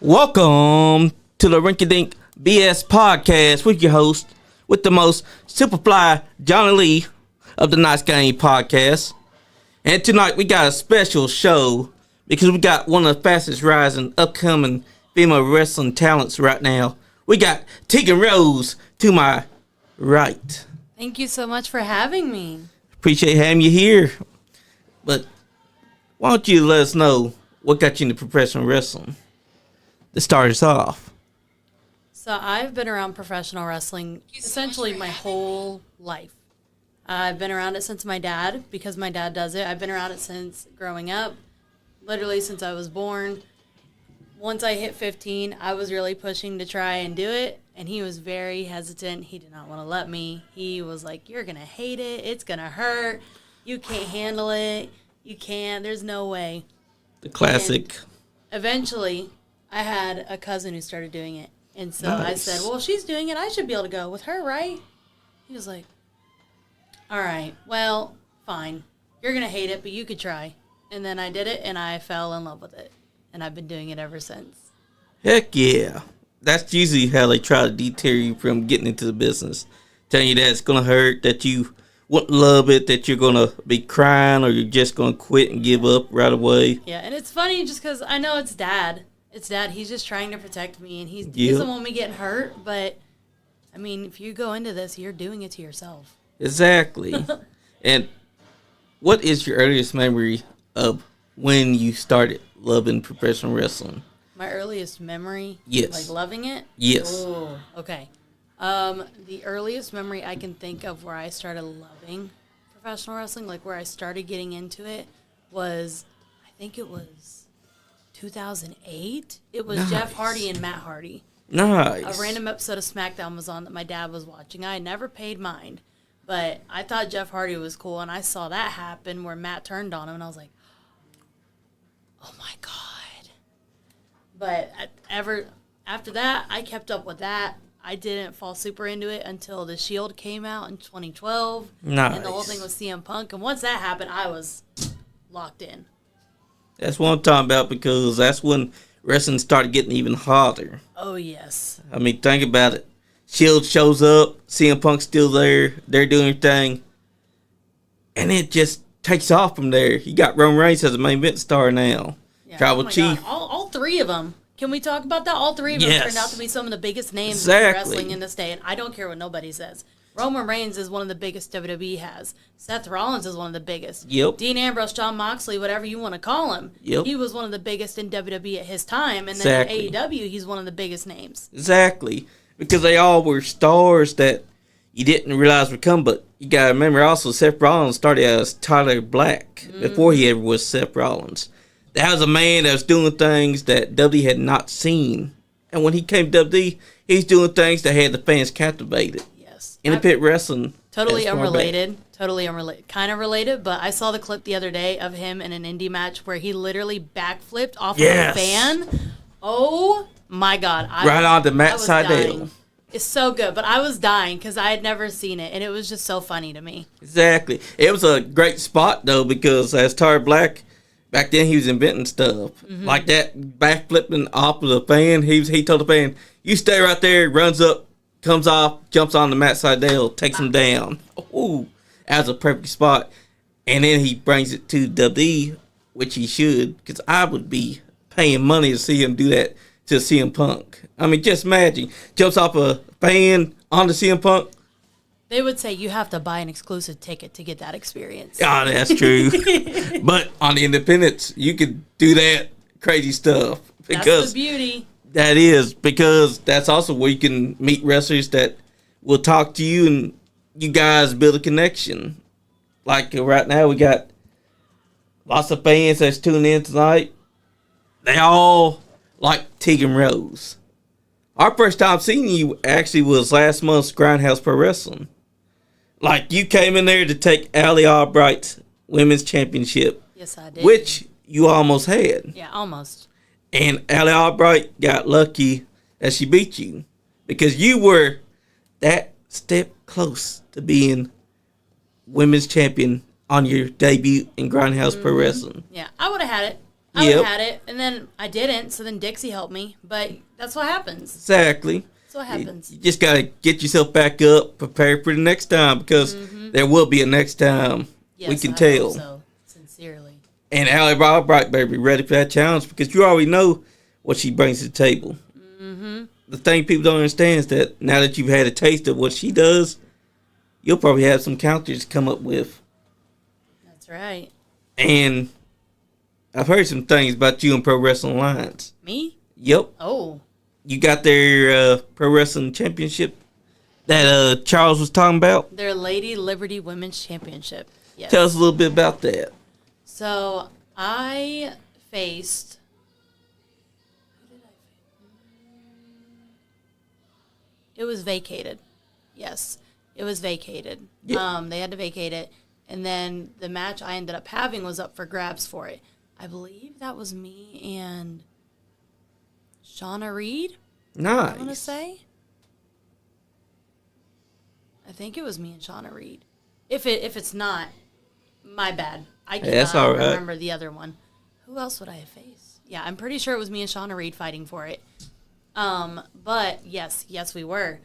Welcome to the Rinky Dink BS podcast with your host, with the most Superfly Johnny Lee of the Nice Game podcast. And tonight we got a special show because we got one of the fastest rising upcoming female wrestling talents right now. We got Teagan Rose to my right. Thank you so much for having me. Appreciate having you here. But why don't you let us know what got you into professional wrestling to start us off? So I've been around professional wrestling essentially my whole life. I've been around it since my dad, because my dad does it. I've been around it since growing up, literally since I was born. Once I hit 15, I was really pushing to try and do it, and he was very hesitant. He did not want to let me. He was like, "You're going to hate it. It's going to hurt. You can't handle it. You can't. There's no way." The classic. And eventually, I had a cousin who started doing it. And so I said, well, she's doing it. I should be able to go with her, right? He was like, all right, well, fine. You're going to hate it, but you could try. And then I did it, and I fell in love with it. And I've been doing it ever since. Heck yeah. That's usually how they try to deter you from getting into the business. Telling you that it's going to hurt, that you won't love it, that you're going to be crying, or you're just going to quit and give up right away. Yeah, and it's funny just because I know it's Dad. It's Dad. He's just trying to protect me, and he doesn't want me getting hurt. But, I mean, if you go into this, you're doing it to yourself. Exactly. And what is your earliest memory of when you started loving professional wrestling? My earliest memory? Yes. Like loving it? Yes. Oh, okay. The earliest memory I can think of where I started loving professional wrestling, like where I started getting into it, was, I think it was 2008. It was Jeff Hardy and Matt Hardy. Nice. A random episode of SmackDown was on that my dad was watching. I had never paid mind, but I thought Jeff Hardy was cool, and I saw that happen where Matt turned on him, and I was like, oh my God. But after that, I kept up with that. I didn't fall super into it until The Shield came out in 2012. Nice. And the whole thing was CM Punk. And once that happened, I was locked in. That's what I'm talking about, because that's when wrestling started getting even hotter. Oh, yes. I mean, think about it. Shield shows up, CM Punk's still there, they're doing their thing, and it just takes off from there. You got Roman Reigns as a main event star now. Yeah. Tribal Chief. God. All three of them. Can we talk about that? All three of them turned out to be some of the biggest names in wrestling in this day, and I don't care what nobody says. Roman Reigns is one of the biggest WWE has. Seth Rollins is one of the biggest. Yep. Dean Ambrose, Jon Moxley, whatever you want to call him. Yep. He was one of the biggest in WWE at his time. And then in AEW, he's one of the biggest names. Exactly. Because they all were stars that you didn't realize would come. But you got to remember also, Seth Rollins started as Tyler Black before he ever was Seth Rollins. That was a man that was doing things that WWE had not seen. And when he came to WWE, he's doing things that had the fans captivated. Independent wrestling. Totally unrelated. Totally unrelated. Kind of related, but I saw the clip the other day of him in an indie match where he literally backflipped off of a fan. Oh, my God. Right on to Matt Sydal. It's so good, but I was dying because I had never seen it, and it was just so funny to me. Exactly. It was a great spot, though, because as Tyler Black, back then he was inventing stuff. Like that, backflipping off of the fan. He told the fan, you stay right there, runs up, comes off, jumps on the Matt Sydal, takes him down. Ooh, that was a perfect spot. And then he brings it to WWE, which he should, because I would be paying money to see him do that to CM Punk. I mean, just imagine. Jumps off a fan onto CM Punk. They would say you have to buy an exclusive ticket to get that experience. Oh, that's true. But on the independents, you could do that crazy stuff. Because that's the beauty. That is, because that's also where you can meet wrestlers that will talk to you and you guys build a connection. Like right now, we got lots of fans that's tuning in tonight. They all like Teagan Rose. Our first time seeing you actually was last month's Grindhouse Pro Wrestling. Like, you came in there to take Allie Albright's Women's Championship. Yes, I did. Which you almost had. Yeah, almost. And Allie Albright got lucky that she beat you, because you were that step close to being women's champion on your debut in Grindhouse Pro Wrestling. Yeah, I would have had it. I would have had it, and then I didn't, so then Dixie helped me. But that's what happens. Exactly. That's what happens. You just got to get yourself back up, prepare for the next time, because there will be a next time. Yes, we can I tell. hope so, sincerely. And Allie Albright better be ready for that challenge, because you already know what she brings to the table. Mm-hmm. The thing people don't understand is that now that you've had a taste of what she does, you'll probably have some counters to come up with. That's right. And I've heard some things about you in Pro Wrestling Alliance. Me? Yep. Oh. You got their Pro Wrestling Championship that Charles was talking about? Their Lady Liberty Women's Championship. Yes. Tell us a little bit about that. So, I faced... It was vacated. Yes. It was vacated. Yeah. They had to vacate it. And then the match I ended up having was up for grabs for it. I believe that was me and Shauna Reed. Nice. I want to say. I think it was me and Shauna Reed. If it's not, my bad. I cannot remember the other one. Who else would I have faced? Yeah, I'm pretty sure it was me and Shauna Reed fighting for it. But yes, we were.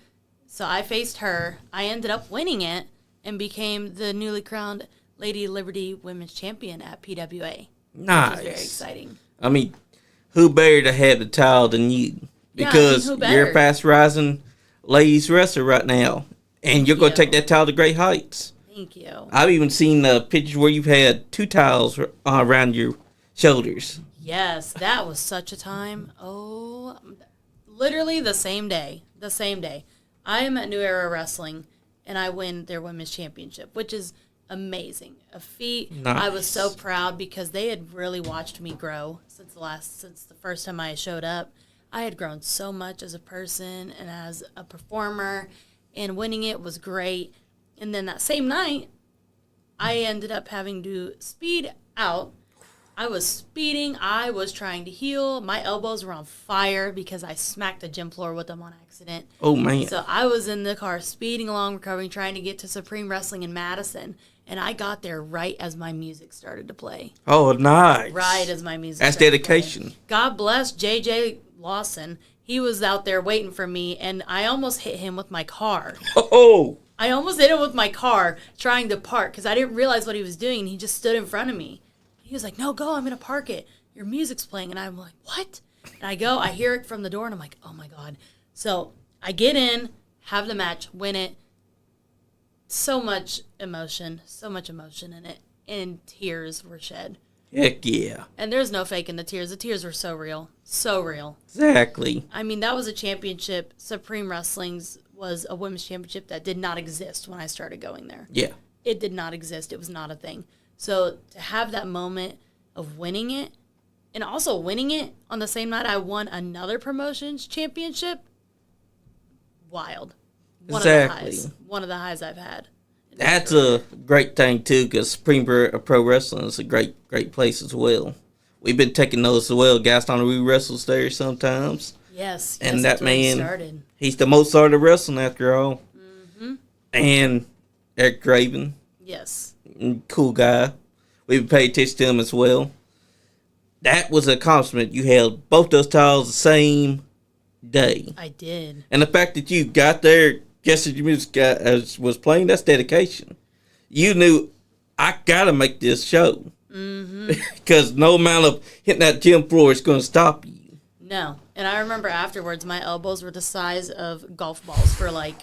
So I faced her. I ended up winning it and became the newly crowned Lady Liberty Women's Champion at PWA. Nice. Which was very exciting. I mean, who better to have the title than you? Because you're a fast rising ladies wrestler right now. And you're going to take that title to great heights. Thank you. I've even seen pictures where you've had 2 titles around your shoulders. Yes, that was such a time. Oh, literally the same day. I am at New Era Wrestling, and I win their women's championship, which is amazing. A feat. Nice. I was so proud because they had really watched me grow since the first time I showed up. I had grown so much as a person and as a performer, and winning it was great. And then that same night, I ended up having to speed out. I was speeding. I was trying to heal. My elbows were on fire because I smacked the gym floor with them on accident. Oh, man. So I was in the car speeding along, recovering, trying to get to Supreme Wrestling in Madison. And I got there right as my music started to play. Oh, nice. Right as my music That's dedication. God bless JJ Lawson. He was out there waiting for me, and I almost hit him with my car. Oh! I almost hit him with my car trying to park because I didn't realize what he was doing, and he just stood in front of me. He was like, no, go, I'm going to park it. Your music's playing. And I'm like, what? And I go, I hear it from the door, and I'm like, oh, my God. So I get in, have the match, win it. So much emotion in it, and tears were shed. Heck yeah. And there's no faking the tears. The tears were so real. So real. Exactly. I mean, that was a championship. Supreme Wrestling's was a women's championship that did not exist when I started going there. Yeah. It did not exist. It was not a thing. So to have that moment of winning it, and also winning it on the same night I won another promotions championship, wild. One of the highs I've had. That's a great thing, too, because Supreme Pro Wrestling is a great place as well. We've been taking those as well. Gaston Rue wrestles there sometimes. Yes. And that man, he's the Mozart of wrestling after all. Mm-hmm. And Eric Draven. Yes. Cool guy. We've been paying attention to him as well. That was an accomplishment. You held both those titles the same day. I did. And the fact that you got there, guess that your music was playing, that's dedication. You knew, I got to make this show. Mm-hmm. Because no amount of hitting that gym floor is going to stop you. No. And I remember afterwards, my elbows were the size of golf balls for like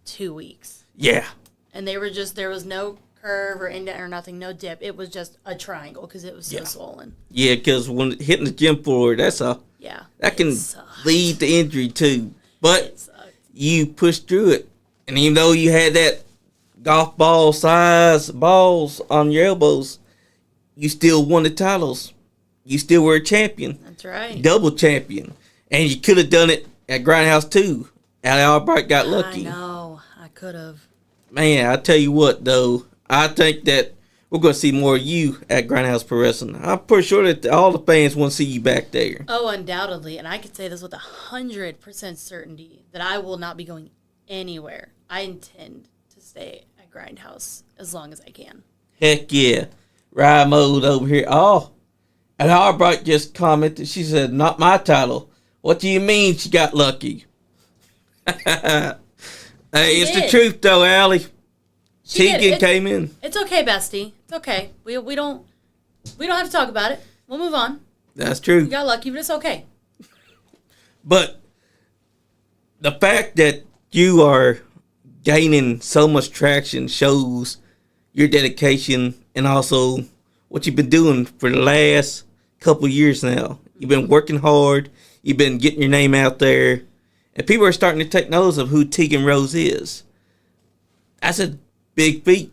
2 weeks. Yeah. And they were just, there was no curve or indent or nothing, no dip. It was just a triangle because it was so swollen. Yeah, because when hitting the gym floor, that can lead to injury too. But you pushed through it. And even though you had that golf ball size balls on your elbows, you still won the titles. You still were a champion. That's right. Double champion. And you could have done it at Grindhouse too. Allie Albright got lucky. I know. I could have. Man, I tell you what, though. I think that we're going to see more of you at Grindhouse Pro Wrestling. I'm pretty sure that all the fans want to see you back there. Oh, undoubtedly. And I can say this with 100% certainty that I will not be going anywhere. I intend to stay at Grindhouse as long as I can. Heck yeah. Ride mode over here. Oh, And Albright just commented, she said, not my title. What do you mean she got lucky? Hey, it's the truth though, Allie. Teagan came in. It's okay, bestie. It's okay. We don't have to talk about it. We'll move on. That's true. You got lucky, but it's okay. But the fact that you are gaining so much traction shows your dedication and also what you've been doing for the last couple of years now. You've been working hard. You've been getting your name out there. And people are starting to take notice of who Teagan Rose is. That's a big feat.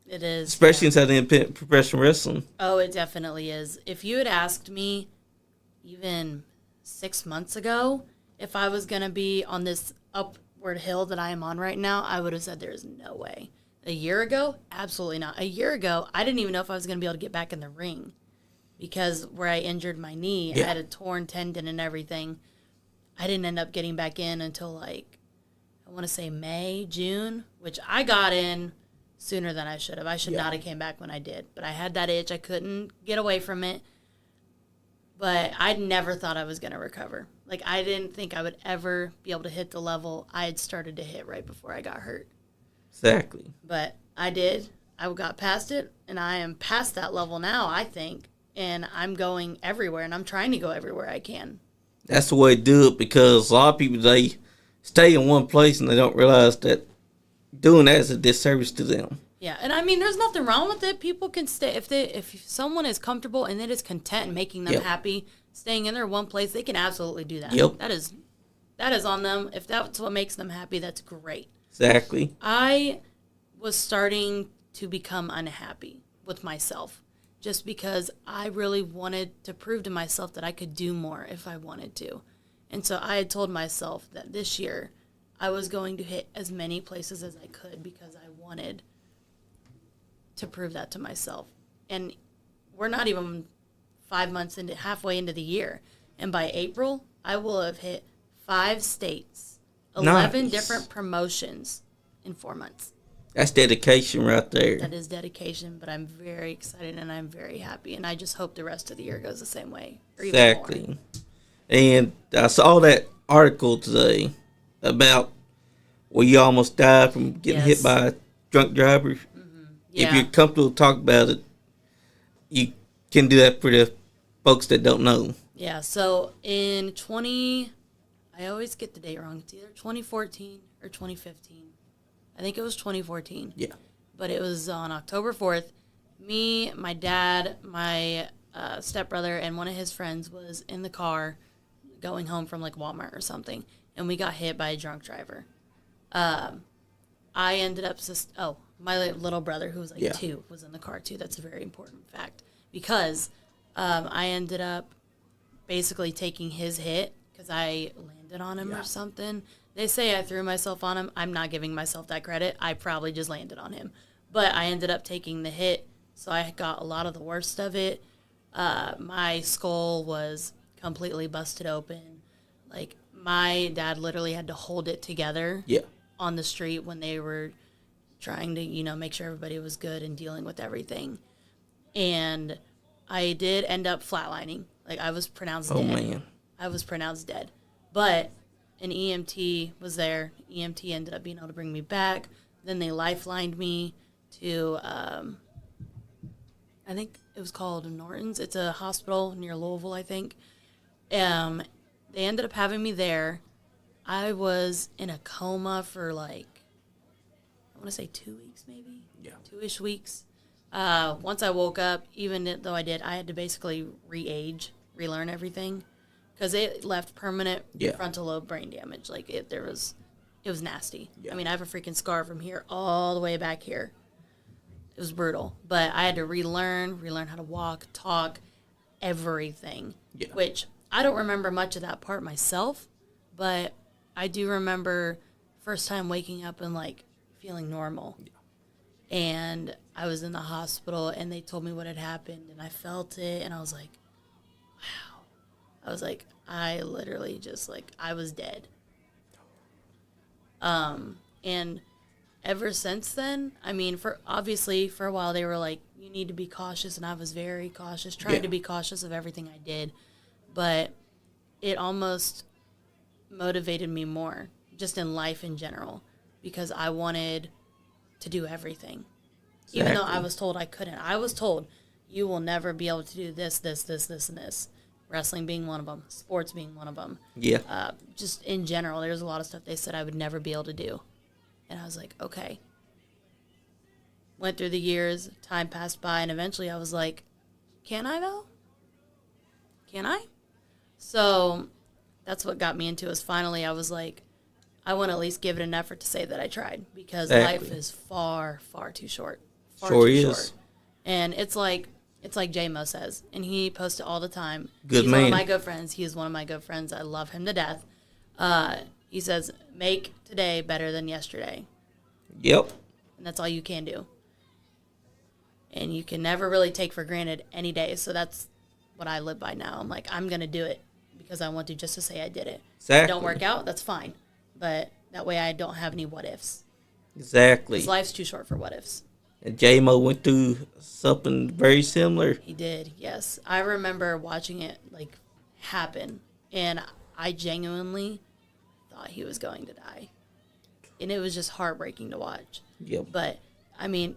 It is. Especially inside the independent professional wrestling. Oh, it definitely is. If you had asked me even 6 months ago if I was going to be on this upward hill that I am on right now, I would have said there's no way. A year ago? Absolutely not. A year ago, I didn't even know if I was going to be able to get back in the ring because where I injured my knee, I had a torn tendon and everything. I didn't end up getting back in until I want to say May, June, which I got in sooner than I should have. I should not have came back when I did, but I had that itch. I couldn't get away from it, but I never thought I was going to recover. I didn't think I would ever be able to hit the level I had started to hit right before I got hurt. Exactly. But I did. I got past it, and I am past that level now, I think, and I'm going everywhere, and I'm trying to go everywhere I can. That's the way to do it because a lot of people, they stay in one place and they don't realize that doing that is a disservice to them. Yeah, and I mean, there's nothing wrong with it. People can stay if someone is comfortable and it is content and making them happy, staying in their one place, they can absolutely do that. Yep. That is on them. If that's what makes them happy, that's great. Exactly. I was starting to become unhappy with myself just because I really wanted to prove to myself that I could do more if I wanted to. And so I had told myself that this year I was going to hit as many places as I could because I wanted to prove that to myself. And we're not even 5 months into, halfway into the year. And by April, I will have hit 5 states, 11 different promotions in 4 months. That's dedication right there. That is dedication, but I'm very excited and I'm very happy. And I just hope the rest of the year goes the same way. Or even Exactly. more. And I saw that article today about where you almost died from getting hit by a drunk driver. Mm-hmm. Yeah. If you're comfortable to talk about it, you can do that for the folks that don't know. Yeah, so in I always get the date wrong. It's either 2014 or 2015. I think it was 2014. Yeah. But it was on October 4th. Me, my dad, my stepbrother, and one of his friends was in the car going home from Walmart or something, and we got hit by a drunk driver. I ended up, my little brother, who was 2, was in the car too. That's a very important fact because I ended up basically taking his hit because I landed on him or something. They say I threw myself on him. I'm not giving myself that credit. I probably just landed on him. But I ended up taking the hit, so I got a lot of the worst of it. My skull was completely busted open. My dad literally had to hold it together on the street when they were trying to, make sure everybody was good and dealing with everything. And I did end up flatlining. I was pronounced dead. Oh, man. I was pronounced dead. But an EMT was there. EMT ended up being able to bring me back. Then they lifelined me to, I think it was called Norton's. It's a hospital near Louisville, I think. They ended up having me there. I was in a coma for I want to say 2 weeks maybe? Yeah. 2-ish weeks. Once I woke up, even though I had to basically relearn everything. Because it left permanent frontal lobe brain damage. It was nasty. Yeah. I mean, I have a freaking scar from here all the way back here. It was brutal. But I had to relearn how to walk, talk, everything. Yeah. Which I don't remember much of that part myself, but I do remember first time waking up and feeling normal. Yeah. And I was in the hospital and they told me what had happened and I felt it and I was like, wow. I was I literally just I was dead. And ever since then, I mean, for a while they were like, you need to be cautious, and I was very cautious, tried to be cautious of everything I did, but it almost motivated me more, just in life in general, because I wanted to do everything. Exactly. Even though I was told I couldn't. I was told, you will never be able to do this, and this. Wrestling being one of them, sports being one of them. Yeah. Just in general, there's a lot of stuff they said I would never be able to do. And I was like, okay. Went through the years, time passed by, and eventually I was like, can I though? Can I? So that's what got me into it. Finally, I was like, I want to at least give it an effort to say that I tried, because life is far, far too short. Far too short. And it's like J-Mo says, and he posts it all the time. He's one of my good friends. He is one of my good friends. I love him to death. He says, make today better than yesterday. Yep. And that's all you can do. And you can never really take for granted any day. So that's what I live by now. I'm like, I'm going to do it because I want to, just to say I did it. Exactly. If it don't work out, that's fine. But that way I don't have any what ifs. Exactly. Because life's too short for what ifs. And J-Mo went through something very similar. He did, yes. I remember watching it, like, happen. And I genuinely thought he was going to die. And it was just heartbreaking to watch. Yep. But, I mean,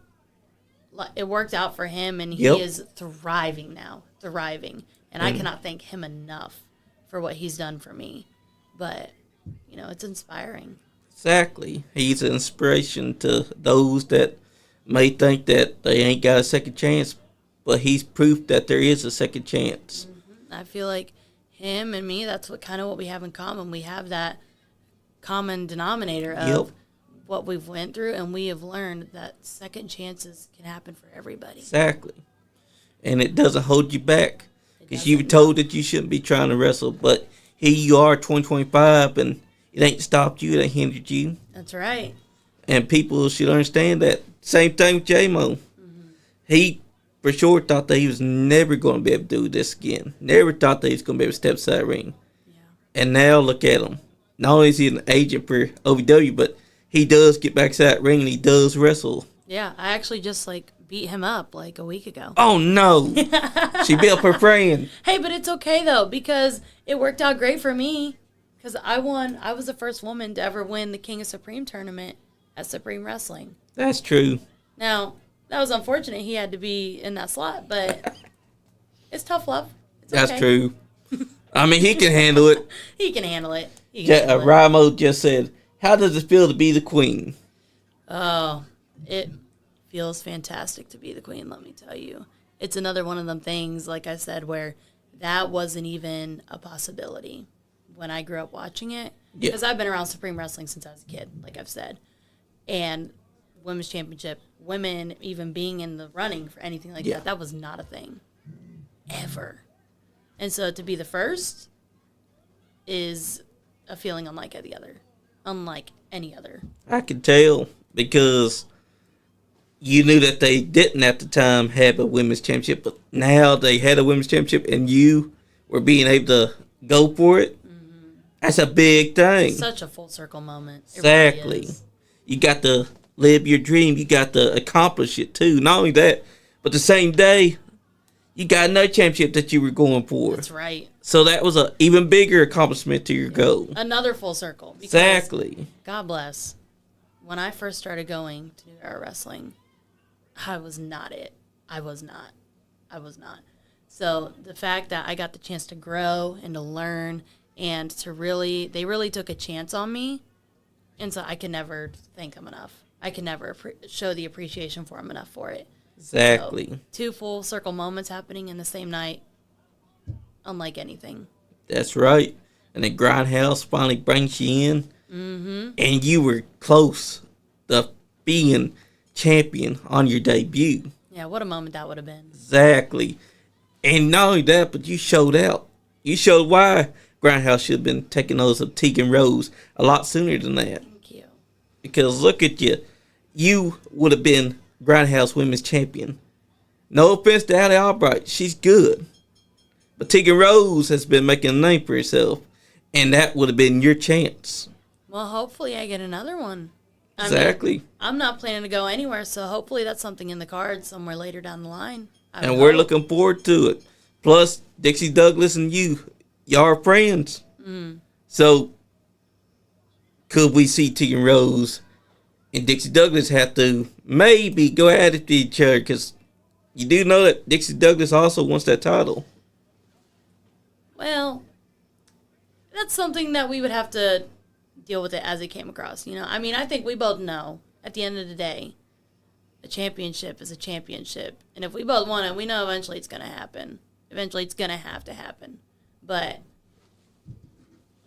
it worked out for him, and he is thriving now. Thriving. And I cannot thank him enough for what he's done for me. But, you know, it's inspiring. Exactly. He's an inspiration to those that may think that they ain't got a second chance, but he's proof that there is a second chance. Mm-hmm. I feel like him and me, that's what we have in common. We have that common denominator of what we've went through, and we have learned that second chances can happen for everybody. Exactly. And it doesn't hold you back, because you were told that you shouldn't be trying to wrestle, but here you are, 2025, and it ain't stopped you, it ain't hindered you. That's right. And people should understand that. Same thing with J-Mo. Mm-hmm. He, for sure, thought that he was never going to be able to do this again. Never thought that he was going to be able to step inside the ring. Yeah. And now look at him. Not only is he an agent for OVW, but he does get back inside the ring and he does wrestle. Yeah, I actually just, beat him up, a week ago. Oh, no. She beat up her friend. Hey, but it's okay, though, because it worked out great for me. Because I was the first woman to ever win the King of Supreme tournament at Supreme Wrestling. That's true. Now, that was unfortunate he had to be in that slot, but it's tough love. It's That's true. I mean, he can handle it. He can handle it. Ramo just said, how does it feel to be the queen? Oh, it feels fantastic to be the queen, let me tell you. It's another one of them things, like I said, where that wasn't even a possibility when I grew up watching it. Because I've been around Supreme Wrestling since I was a kid, like I've said. And women's championship, women even being in the running for anything like that was not a thing. Ever. And so to be the first is a feeling unlike any other. Unlike any other. I could tell, because you knew that they didn't at the time have a women's championship, but now they had a women's championship and you were being able to go for it. Mm-hmm. That's a big thing. Such a full circle moment. Exactly. Really is. You got to live your dream. You got to accomplish it too. Not only that, but the same day, you got another championship that you were going for. That's right. So that was an even bigger accomplishment to your goal. Another full circle. Exactly. God bless. When I first started going to New Era Wrestling, I was not it. I was not. So the fact that I got the chance to grow and to learn and to they really took a chance on me. And so I can never thank them enough. I can never show the appreciation for them enough for it. Exactly. So, 2 full circle moments happening in the same night, unlike anything. That's right. And the Grindhouse finally brings you in. Mm-hmm. And you were close to being champion on your debut. Yeah, what a moment that would have been. Exactly. And not only that, but you showed out. You showed why Grindhouse should have been taking those of Teagan Rose a lot sooner than that. Thank you. Because look at you. You would have been Grindhouse Women's Champion. No offense to Allie Albright. She's good. But Teagan Rose has been making a name for herself. And that would have been your chance. Well, hopefully I get another one. Exactly. I'm not planning to go anywhere, so hopefully that's something in the cards somewhere later down the line. And we're looking forward to it. Plus, Dixie Douglas and y'all are friends. So, could we see Teagan Rose and Dixie Douglas have to maybe go at it to each other? Because you do know that Dixie Douglas also wants that title. Well, that's something that we would have to deal with it as it came across. I think we both know at the end of the day, a championship is a championship. And if we both want it, we know eventually it's going to happen. Eventually it's going to have to happen. But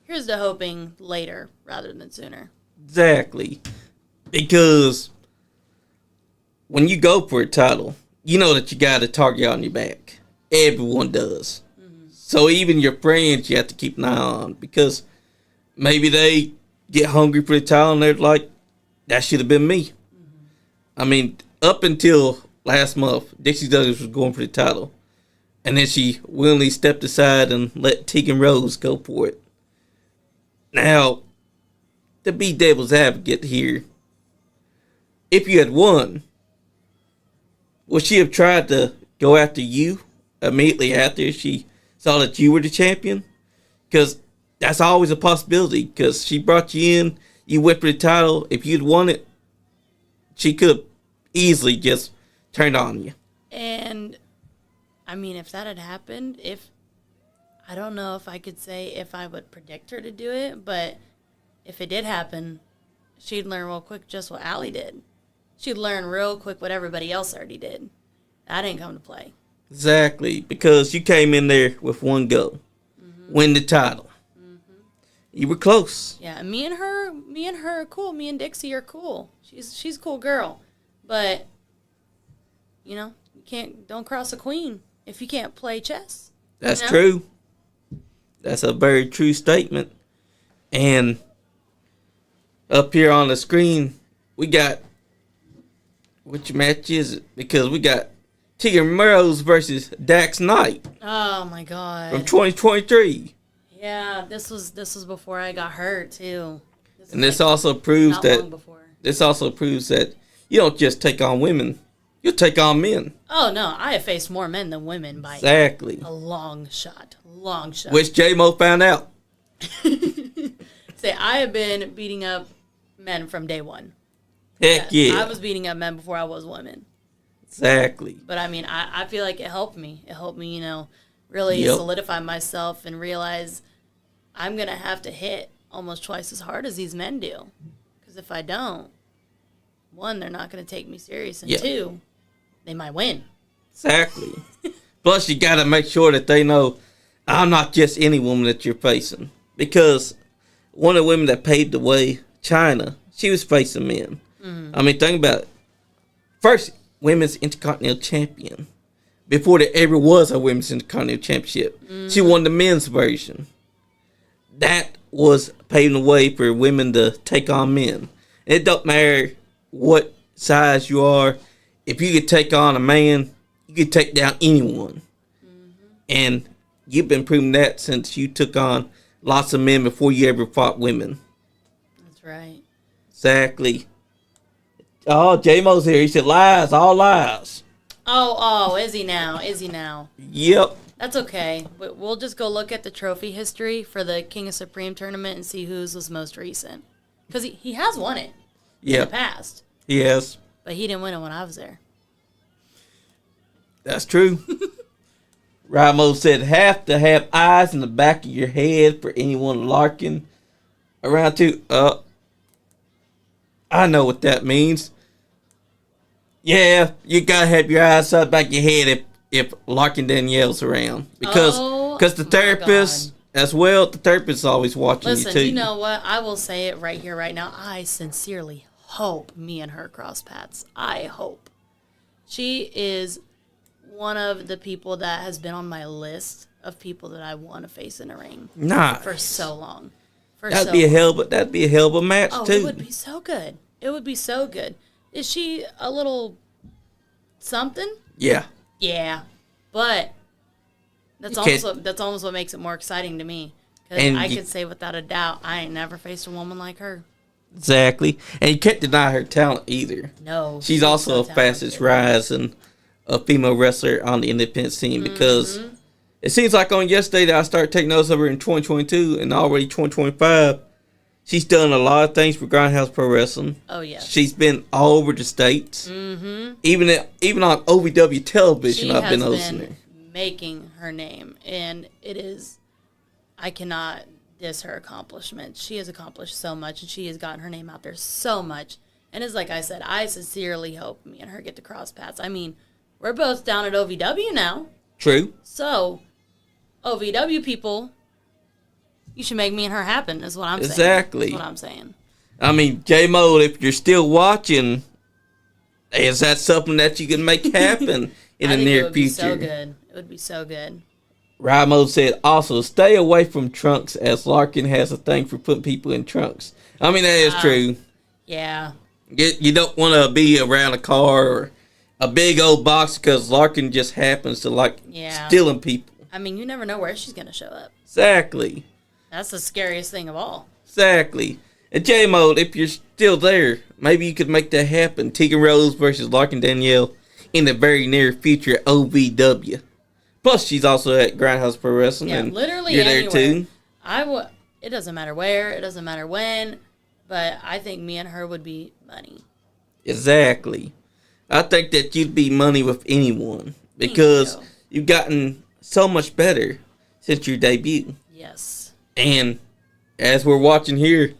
here's to hoping later rather than sooner. Exactly. Because when you go for a title, you know that you got a target on your back. Everyone does. So even your friends, you have to keep an eye on. Because maybe they get hungry for the title and they're like, that should have been me. Up until last month, Dixie Douglas was going for the title. And then she willingly stepped aside and let Teagan Rose go for it. Now, to be devil's advocate here, if you had won, would she have tried to go after you immediately after she saw that you were the champion? Because that's always a possibility. Because she brought you in, you whipped the title. If you'd won it, she could have easily just turned on you. And, if that had happened, I don't know if I could say if I would predict her to do it, but if it did happen, she'd learn real quick just what Allie did. She'd learn real quick what everybody else already did. That didn't come to play. Exactly, because you came in there with one goal. Win the title. You were close. Yeah, me and her are cool. Me and Dixie are cool. She's a cool girl. But, you don't cross a queen if you can't play chess. That's true. That's a very true statement. And up here on the screen, we got, which match is it? Because we got Teagan Rose versus Dax Knight. Oh my God. From 2023. Yeah, this was before I got hurt too. This also proves that you don't just take on women, you take on men. Oh no, I have faced more men than women by exactly a long shot. Which J-Mo found out. Say, I have been beating up men from day one. Heck yeah. I was beating up men before I was women. Exactly. But I feel like it helped me. It helped me, really solidify myself and realize I'm going to have to hit almost twice as hard as these men do. Because if I don't, one, they're not going to take me serious. And two, they might win. Exactly. Plus, you got to make sure that they know I'm not just any woman that you're facing. Because one of the women that paved the way, China, she was facing men. Think about it. First, women's intercontinental champion. Before there ever was a women's intercontinental championship. She won the men's version. That was paving the way for women to take on men. And it don't matter what size you are. If you could take on a man, you could take down anyone. And you've been proving that since you took on lots of men before you ever fought women. That's right. Exactly. Oh, J-Mo's here. He said lies, all lies. Oh, is he now? Yep. That's okay. We'll just go look at the trophy history for the King of Supreme tournament and see whose was most recent. Because he has won it in the past. He has. But he didn't win it when I was there. That's true. Ramo said, have to have eyes in the back of your head for anyone larking around too. I know what that means. Yeah, you gotta have your eyes up back of your head if Larkin Danielle's around. Because the therapist as well, the therapist is always watching you too. Listen, you know what? I will say it right here, right now. I sincerely hope me and her cross paths. I hope. She is one of the people that has been on my list of people that I want to face in a ring. Nice. For so long. That'd be a hell of a match too. It would be so good. It would be so good. Is she a little something? Yeah. Yeah. But that's almost what makes it more exciting to me. Because I could say without a doubt, I ain't never faced a woman like her. Exactly. And you can't deny her talent either. No. She's also so a fastest rising a female wrestler on the independent scene because it seems like on yesterday that I started taking notes of her in 2022 and already 2025. She's done a lot of things for Grindhouse Pro Wrestling. Oh, yes. She's been all over the states. Mm-hmm. Even on OVW television, I've been listening. Making her name, and it is, I cannot diss her accomplishments. She has accomplished so much, and she has gotten her name out there so much. And it's like I said, I sincerely hope me and her get to cross paths. I mean, we're both down at OVW now. True. So, OVW people, you should make me and her happen, is what I'm saying. Exactly. That's what I'm saying. I mean, J-Mode, if you're still watching, is that something that you can make happen in the near future? So good. It would be so good. Ramo said, also, stay away from trunks as Larkin has a thing for putting people in trunks. I mean, that is true. Yeah. You don't want to be around a car or a big old box because Larkin just happens to like stealing people. I mean, you never know where she's going to show up. Exactly. That's the scariest thing of all. Exactly. And J-Mode, if you're still there, maybe you could make that happen. Teagan Rose versus Larkin Danielle in the very near future at OVW. Plus, she's also at Grindhouse Pro Wrestling. Yeah, and literally you're anywhere. there too. It doesn't matter where, it doesn't matter when, but I think me and her would be money. Exactly. I think that you'd be money with anyone because you've gotten so much better since your debut. Yes. And as we're watching here,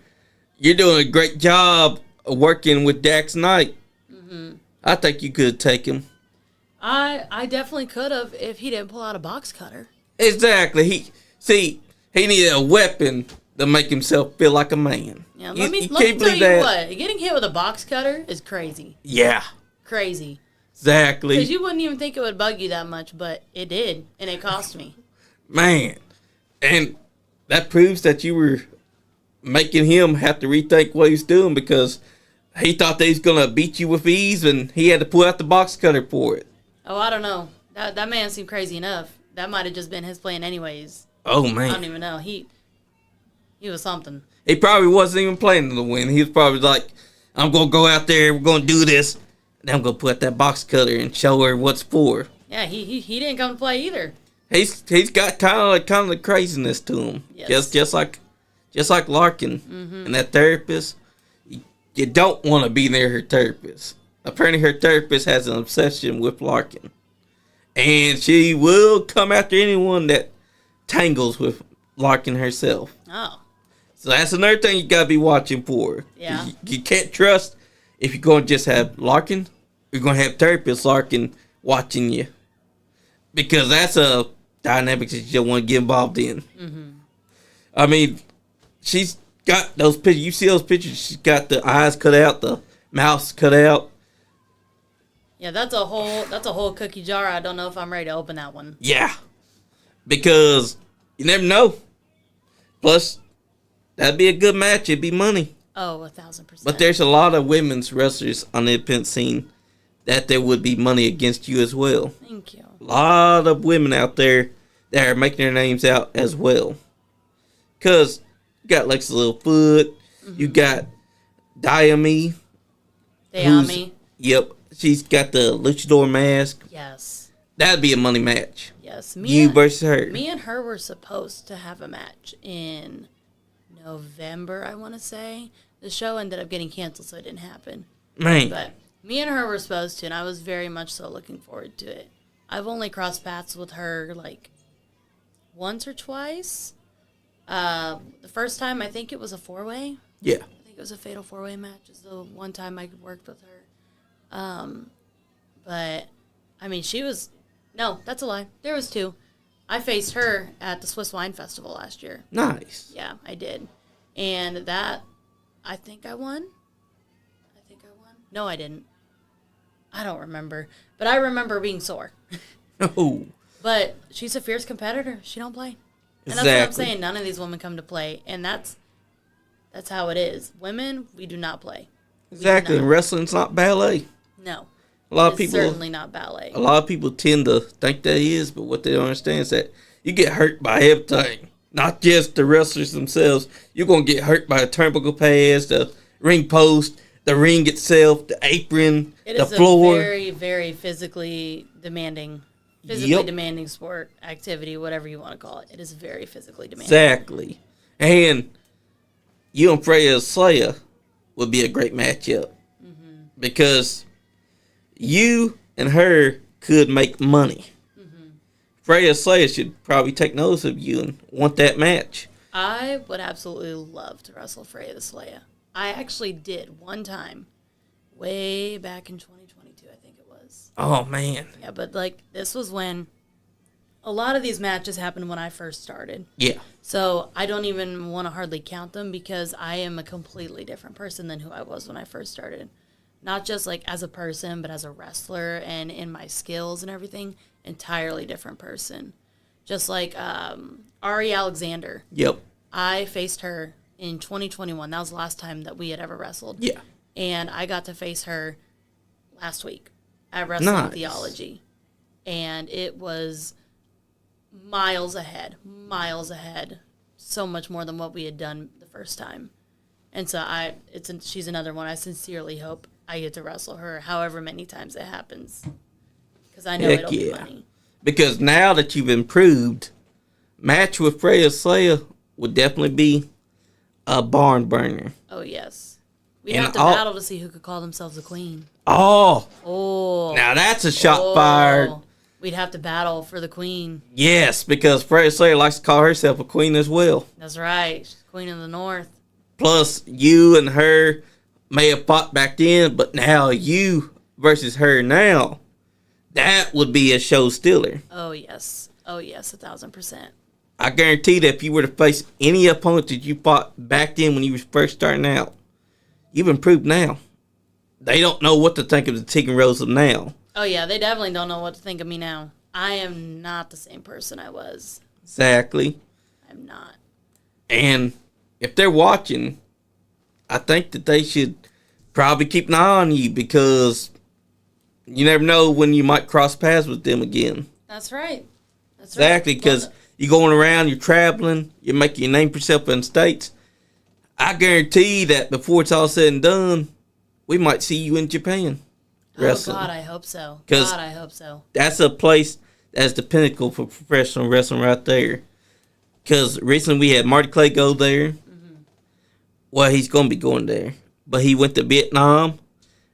you're doing a great job of working with Dax Knight. Mm-hmm. I think you could take him. I definitely could have if he didn't pull out a box cutter. Exactly. He needed a weapon to make himself feel like a man. Yeah, let me tell you what. Getting hit with a box cutter is crazy. Yeah. Crazy. Exactly. Because you wouldn't even think it would bug you that much, but it did, and it cost me. Man. And that proves that you were making him have to rethink what he's doing because he thought that he's going to beat you with ease, and he had to pull out the box cutter for it. Oh, I don't know. That man seemed crazy enough. That might have just been his plan anyways. Oh, man. I don't even know. He was something. He probably wasn't even planning to win. He was probably like, I'm going to go out there, we're going to do this, and I'm going to put that box cutter and show her what's for. Yeah, he didn't come to play either. He's got kind of the craziness to him. Yes. Just like Larkin. Mm-hmm. And that therapist, you don't want to be near her therapist. Apparently her therapist has an obsession with Larkin. And she will come after anyone that tangles with Larkin herself. Oh. So that's another thing you got to be watching for. Yeah. You can't trust if you're going to just have Larkin, you're going to have therapist Larkin watching you. Because that's a dynamic that you don't want to get involved in. Mm-hmm. I mean, she's got those pictures. You see those pictures? She's got the eyes cut out, the mouth cut out. Yeah, that's a whole cookie jar. I don't know if I'm ready to open that one. Yeah, because you never know. Plus, that'd be a good match. It'd be money. Oh, 1,000%. But there's a lot of women's wrestlers on the independent scene that there would be money against you as well. Thank you. A lot of women out there that are making their names out as well. Because you got Lex Littlefoot, you got Diami. Yep. She's got the luchador mask. Yes. That'd be a money match. Yes. You versus her. Me and her were supposed to have a match in November, I want to say. The show ended up getting canceled, so it didn't happen. Man. But me and her were supposed to, and I was very much so looking forward to it. I've only crossed paths with her, like, once or twice. The first time, I think it was a 4-way. Yeah. I think it was a fatal 4-way match. Is the one time I worked with her. But, I mean, no, that's a lie. There was 2. I faced her at the Swiss Wine Festival last year. Nice. Yeah, I did. And that, I think I won. No, I didn't. I don't remember. But I remember being sore. Oh. But she's a fierce competitor. She don't play. And Exactly. that's what I'm saying. None of these women come to play. And that's how it is. Women, we do not play. Exactly. And wrestling's not ballet. No. A lot of people, certainly not ballet. A lot of people tend to think that is, but what they don't understand is that you get hurt by everything. Not just the wrestlers themselves. You're going to get hurt by the turnbuckle pads, the ring post, the ring itself, the apron, It the is floor. a very, very physically demanding sport, activity, whatever you want to call it. It is very physically demanding. Exactly. And you and Freya Slayer would be a great matchup. Because you and her could make money. Freya Slayer should probably take notice of you and want that match. I would absolutely love to wrestle Freya the Slayer. I actually did one time, way back in 2022, I think it was. Oh, man. Yeah, but like this was when a lot of these matches happened when I first started. Yeah. So I don't even want to hardly count them because I am a completely different person than who I was when I first started. Not just like as a person, but as a wrestler and in my skills and everything, entirely different person. Just like Ari Alexander. Yep. I faced her in 2021. That was the last time that we had ever wrestled. Yeah. And I got to face her last week at Wrestling Nice. Theology. And it was miles ahead. So much more than what we had done the first time. And so she's another one. I sincerely hope I get to wrestle her however many times it happens. Because I know Heck it'll be yeah. money. Because now that you've improved, match with Freya Slayer would definitely be a barn burner. Oh, yes. We'd And have to battle to see who could call themselves a queen. Oh, Oh. now that's a shot fired. We'd have to battle for the queen. Yes, because Freya Slayer likes to call herself a queen as well. That's right. She's Queen of the North. Plus, you and her may have fought back then, but now you versus her now, that would be a show stealer. Oh, yes. Oh, yes, 1,000%. I guarantee that if you were to face any opponent that you fought back then when you were first starting out, you've improved now. They don't know what to think of the Teagan Rose of now. Oh, yeah, they definitely don't know what to think of me now. I am not the same person I was. Exactly. I'm not. And if they're watching, I think that they should probably keep an eye on you because you never know when you might cross paths with them again. That's right. Exactly, because you're going around, you're traveling, you're making your name for yourself in the States. I guarantee that before it's all said and done, we might see you in Japan wrestling. Oh, God, I hope so. 'Cause God, I hope so. That's a place that's the pinnacle for professional wrestling right there. Because recently we had Marty Clay go there. Well, he's going to be going there. But he went to Vietnam.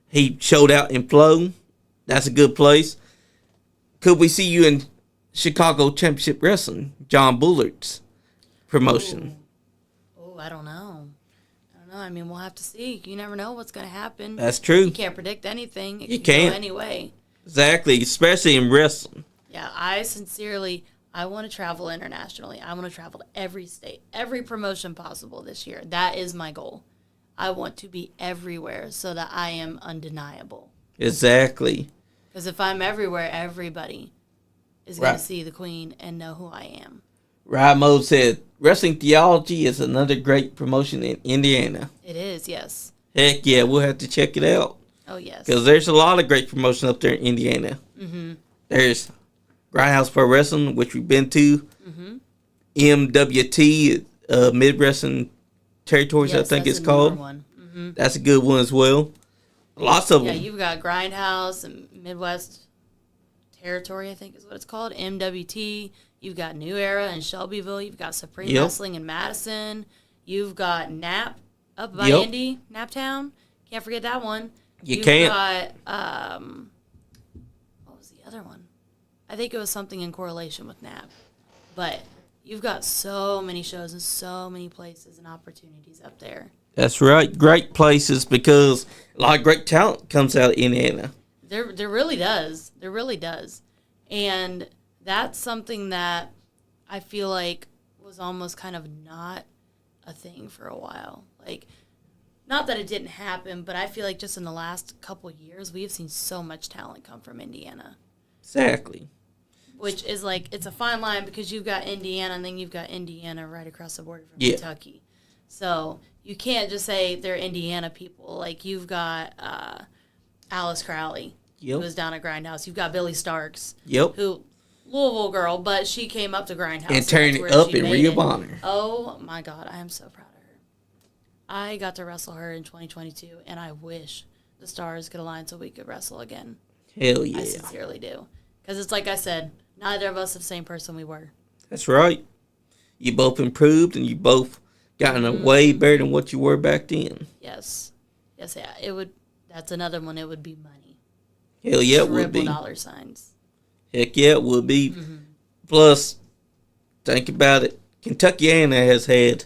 He showed out in Flow. That's a good place. Could we see you in Chicago Championship Wrestling? John Bullard's promotion. Oh, I don't know. I mean, we'll have to see. You never know what's going to happen. That's true. You can't predict anything. It You can can't. go any way. Exactly, especially in wrestling. Yeah, I want to travel internationally. I want to travel to every state, every promotion possible this year. That is my goal. I want to be everywhere so that I am undeniable. Exactly. Because if I'm everywhere, everybody is going to see the queen and know who I am. Ryan Mode said, Wrestling Theology is another great promotion in Indiana. It is, yes. Heck yeah, we'll have to check it out. Oh, yes. Because there's a lot of great promotion up there in Indiana. Mm-hmm. There's Grindhouse Pro Wrestling, which we've been to. Mm-hmm. MWT, Mid Wrestling Territories, yes, I think that's it's a newer called. one. Mm-hmm. That's a good one as well. Lots of Yeah, them. you've got Grindhouse and Midwest Territory, I think is what it's called. MWT. You've got New Era in Shelbyville. You've got Supreme Wrestling in Madison. You've got Nap up by Indy, Naptown. Can't forget that one. You've can't. Got, what was the other one? I think it was something in correlation with Nap. But you've got so many shows and so many places and opportunities up there. That's right. Great places because a lot of great talent comes out of Indiana. There really does. There really does. And that's something that I feel like was almost kind of not a thing for a while. Like, not that it didn't happen, but I feel like just in the last couple of years, we have seen so much talent come from Indiana. Exactly. Which is like, it's a fine line because you've got Indiana and then you've got Indiana right across the border from Kentucky. So you can't just say they're Indiana people. Like, you've got Alice Crowley, who was down at Grindhouse. You've got Billy Starks, who, Louisville girl, but she came up to Grindhouse. And turned it up in Ring of Honor. Oh, my God. I am so proud of her. I got to wrestle her in 2022, and I wish the stars could align so we could wrestle again. Hell yeah. I sincerely do. Because it's like I said, neither of us are the same person we were. That's right. You both improved, and you both gotten way better than what you were back then. Yes. Yes, yeah. It would. That's another one. It would be money. Hell yeah, it would be. $dollar signs. Heck yeah, it would be. Plus, think about it. Kentuckiana has had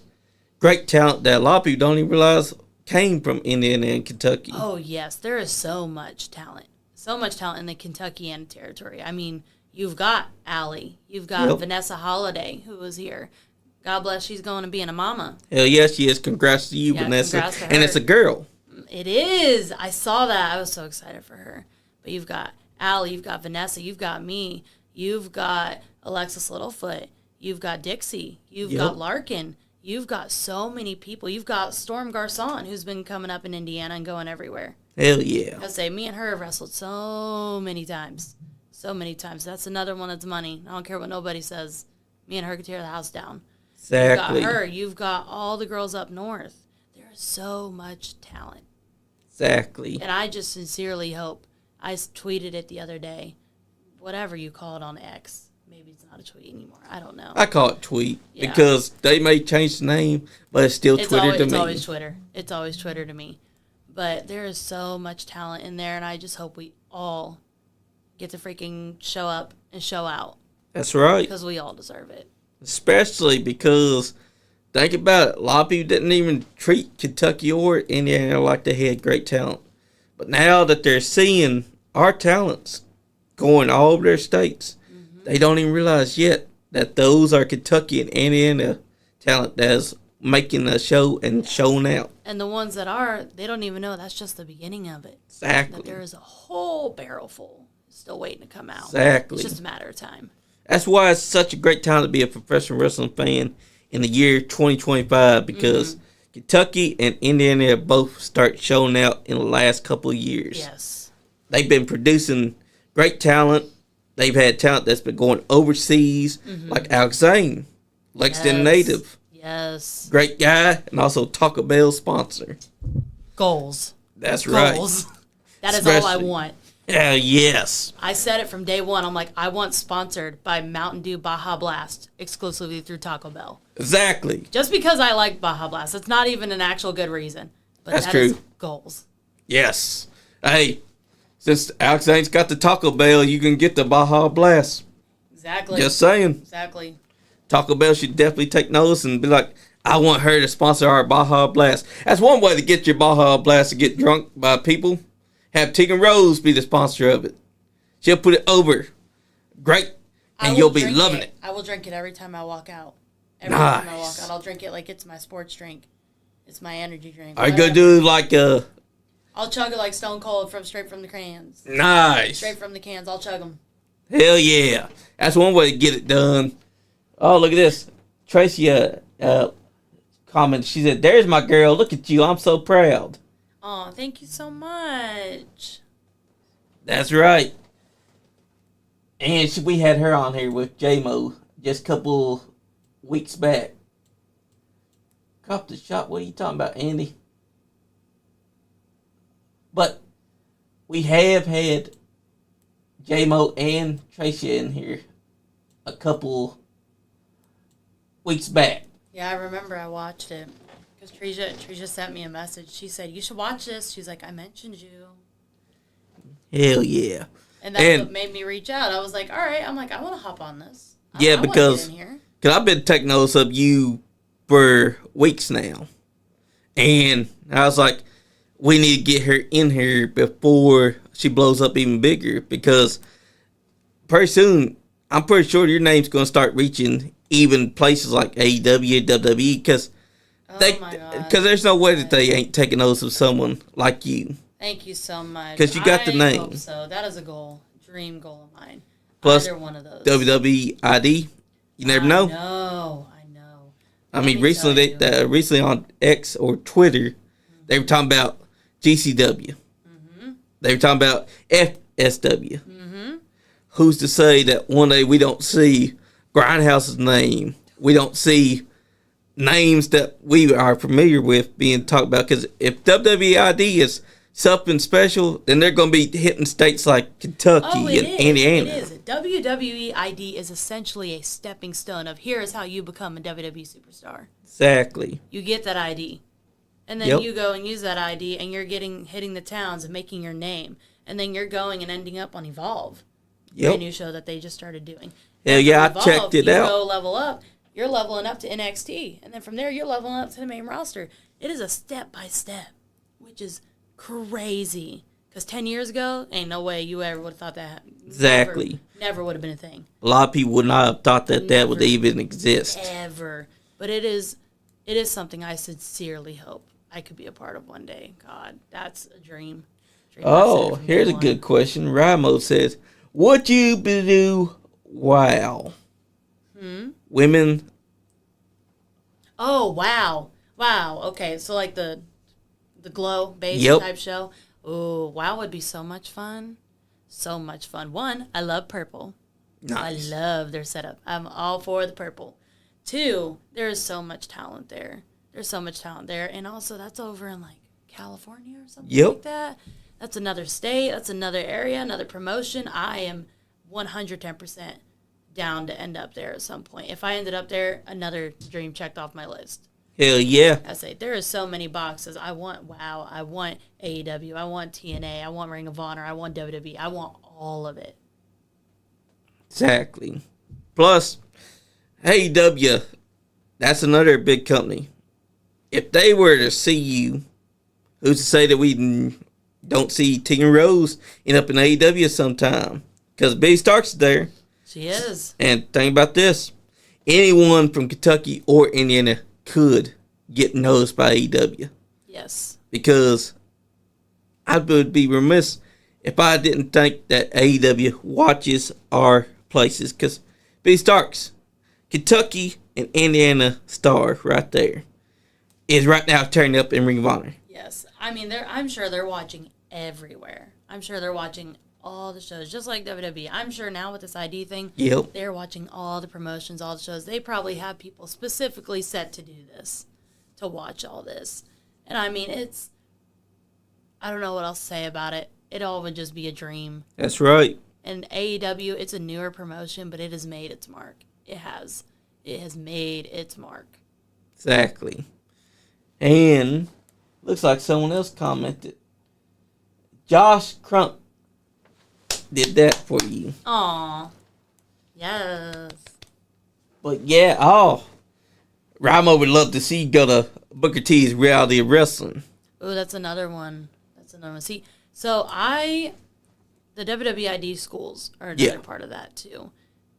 great talent that a lot of people don't even realize came from Indiana and Kentucky. Oh, yes. There is so much talent. So much talent in the Kentuckiana territory. I mean, you've got Allie. You've got Vanessa Holiday, who was here. God bless, she's going to being a mama. Hell yeah, she is. Congrats to you, Vanessa. Congrats to her. And it's a girl. It is. I saw that. I was so excited for her. But you've got Allie, you've got Vanessa, you've got me, you've got Alexis Littlefoot, you've got Dixie, you've got Larkin, you've got so many people. You've got Storm Garcon, who's been coming up in Indiana and going everywhere. Hell yeah. I say, me and her have wrestled so many times. So many times. That's another one that's money. I don't care what nobody says. Me and her could tear the house down. Exactly. You've got her. You've got all the girls up north. There is so much talent. Exactly. And I just sincerely hope. I tweeted it the other day. Whatever you call it on X. Maybe it's not a tweet anymore. I don't know. I call it tweet because they may change the name, but it's still Twitter to me. It's always Twitter. It's always Twitter to me. But there is so much talent in there, and I just hope we all get to freaking show up and show out. That's right. Because we all deserve it. Especially because, think about it, a lot of people didn't even treat Kentucky or Indiana like they had great talent. But now that they're seeing our talents going all over their states, they don't even realize yet that those are Kentucky and Indiana talent that's making a show and showing out. And the ones that are, they don't even know that's just the beginning of it. Exactly. That there is a whole barrel full still waiting to come out. Exactly. It's just a matter of time. That's why it's such a great time to be a professional wrestling fan in the year 2025 because Kentucky and Indiana both start showing out in the last couple of years. Yes. They've been producing great talent. They've had talent that's been going overseas, like Alex Zane, Lexington native. Yes. Great guy, and also Taco Bell sponsor. Goals. That's right. Goals. That is all I want. Yes. I said it from day one. I'm like, I want sponsored by Mountain Dew Baja Blast exclusively through Taco Bell. Exactly. Just because I like Baja Blast. It's not even an actual good reason. But that's that true. Is goals. Yes. Hey, since Alex Zane's got the Taco Bell, you can get the Baja Blast. Exactly. Just saying. Exactly. Taco Bell should definitely take notice and be like, I want her to sponsor our Baja Blast. That's one way to get your Baja Blast to get drunk by people. Have Teagan Rose be the sponsor of it. She'll put it over. Great. And you'll be loving it. I will drink it every time I walk out. Every time I walk out, I'll drink it like it's my sports drink. It's my energy drink. Are you going to do like a... I'll chug it like Stone Cold straight from the cans. Nice. Straight from the cans. I'll chug them. Hell yeah. That's one way to get it done. Oh, look at this. Tracy commented. She said, there's my girl. Look at you. I'm so proud. Oh, thank you so much. That's right. And we had her on here with J-Mo just a couple weeks back. Cop the shot. What are you talking about, Andy? But we have had J-Mo and Tracy in here a couple weeks back. Yeah, I remember I watched it. Because Treja sent me a message. She said, you should watch this. She's like, I mentioned you. Hell yeah. And that's what made me reach out. I was like, all right. I'm like, I want to hop on this. Yeah, because I've been taking notice of you for weeks now. And I was like, we need to get her in here before she blows up even bigger. Because pretty soon, I'm pretty sure your name's going to start reaching even places like AEW, WWE, because there's no way that they ain't taking notice of someone like you. Thank you so much. Because you got the name. Hope so. That is a goal, dream goal of mine. Plus, either one of those. WWE ID. You never know. I know. I mean, recently on X or Twitter, they were talking about GCW. They were talking about FSW. Who's to say that one day we don't see Grindhouse's name? We don't see names that we are familiar with being talked about. Because if WWE ID is something special, then they're going to be hitting states like Kentucky and Indiana. It is. WWE ID is essentially a stepping stone of here is how you become a WWE superstar. Exactly. You get that ID. And then you go and use that ID, and you're hitting the towns and making your name. And then you're going and ending up on Evolve. Brand new show that they just started doing. Hell yeah, I checked it out. You go level up. You're leveling up to NXT. And then from there, you're leveling up to the main roster. It is a step-by-step, which is crazy. Because 10 years ago, ain't no way you ever would have thought that. Exactly. Never would have been a thing. A lot of people would not have thought that would even exist. Ever. But it is something I sincerely hope I could be a part of one day. God, that's a dream. Oh, here's a good question. Ramo says, would you do WOW? Women. Oh, wow. Wow. Okay, so like the glow based type show. Oh, WOW would be so much fun. So much fun. One, I love purple. Nice. I love their setup. I'm all for the purple. Two, there is so much talent there. There's so much talent there. And also, that's over in, like, California or something like that. That's another state. That's another area, another promotion. I am 110% down to end up there at some point. If I ended up there, another dream checked off my list. Hell yeah. I say, there are so many boxes. I want WOW. I want AEW. I want TNA. I want Ring of Honor. I want WWE. I want all of it. Exactly. Plus, AEW, that's another big company. If they were to see you, who's to say that we don't see Teagan Rose end up in AEW sometime? Because Billy Starks is there. She is. And think about this. Anyone from Kentucky or Indiana could get noticed by AEW. Yes. Because I would be remiss if I didn't think that AEW watches our places. Because Billy Starks, Kentucky and Indiana star right there, is right now turning up in Ring of Honor. Yes. I mean, I'm sure they're watching everywhere. I'm sure they're watching all the shows, just like WWE. I'm sure now with this ID thing, they're watching all the promotions, all the shows. They probably have people specifically set to do this, to watch all this. And I mean, I don't know what else to say about it. It all would just be a dream. That's right. And AEW, it's a newer promotion, but it has made its mark. It has made its mark. Exactly. And looks like someone else commented. Josh Crump did that for you. Aw. Yes. But yeah, Ramo would love to see you go to Booker T's Reality of Wrestling. Oh, that's another one. See, so the WWID schools are another part of that too.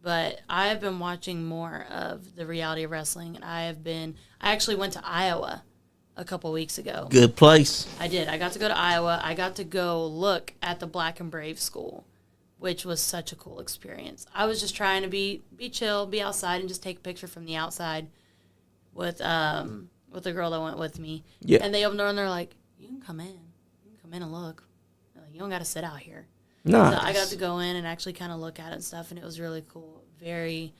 But I have been watching more of the Reality of Wrestling, and I actually went to Iowa a couple weeks ago. Good place. I did. I got to go to Iowa. I got to go look at the Black and Brave school, which was such a cool experience. I was just trying to be chill, be outside, and just take a picture from the outside with the girl that went with me. Yeah. And they opened the door, and they're like, you can come in. You can come in and look. They're like, you don't got to sit out here. Nice. So I got to go in and actually kind of look at it and stuff, and it was really cool. I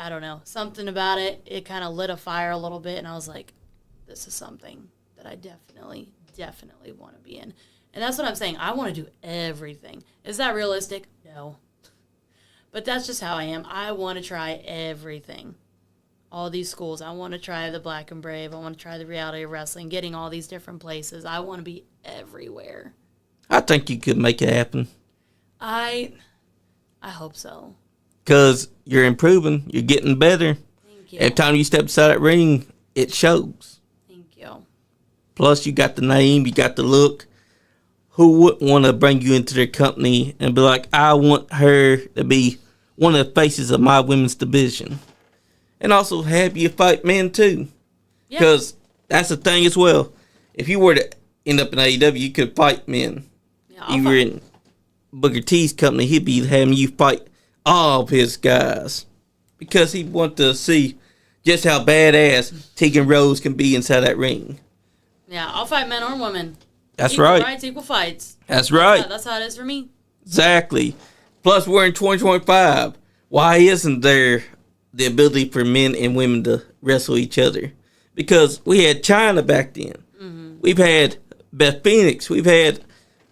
don't know, something about it. It kind of lit a fire a little bit, and I was like, this is something that I definitely want to be in. And that's what I'm saying. I want to do everything. Is that realistic? No. But that's just how I am. I want to try everything. All these schools. I want to try the Black and Brave. I want to try the Reality of Wrestling, getting all these different places. I want to be everywhere. I think you could make it happen. I hope so. Because you're improving. You're getting better. Thank you. Every time you step inside that ring, it shows. Thank you. Plus, you got the name. You got the look. Who wouldn't want to bring you into their company and be like, I want her to be one of the faces of my women's division? And also have you fight men, too. Because that's the thing as well. If you were to end up in AEW, you could fight men. Yeah, if you were in Booker T's company, he'd be having you fight all of his guys. Because he wants to see just how badass Teagan Rose can be inside that ring. Yeah, I'll fight men or women. That's equal right. Rights, equal fights. That's right. That's how it is for me. Exactly. Plus, we're in 2025. Why isn't there the ability for men and women to wrestle each other. Because we had China back then. Mm-hmm. We've had Beth Phoenix. We've had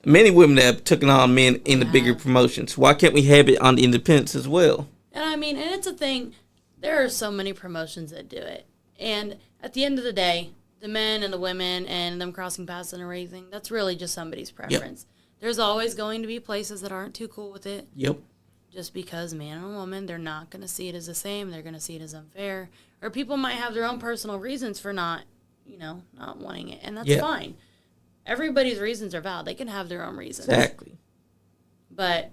many women that have taken on men in the bigger promotions. Why can't we have it on the independents as well? And I mean, and it's a thing. There are so many promotions that do it. And at the end of the day, the men and the women and them crossing paths and everything, that's really just somebody's preference. Yep. There's always going to be places that aren't too cool with it. Yep. Just because man and woman, they're not going to see it as the same. They're going to see it as unfair. Or people might have their own personal reasons for not wanting it. And that's fine. Everybody's reasons are valid. They can have their own reasons. Exactly. But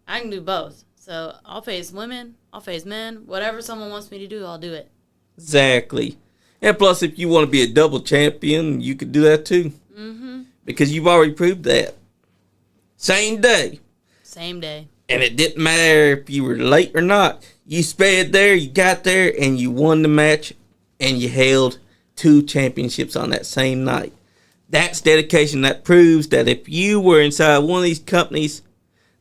I can do both. So I'll face women, I'll face men. Whatever someone wants me to do, I'll do it. Exactly. And plus, if you want to be a double champion, you could do that too. Mm-hmm. Because you've already proved that. Same day. Same day. And it didn't matter if you were late or not. You sped there, you got there, and you won the match, and you held 2 championships on that same night. That's dedication. That proves that if you were inside one of these companies,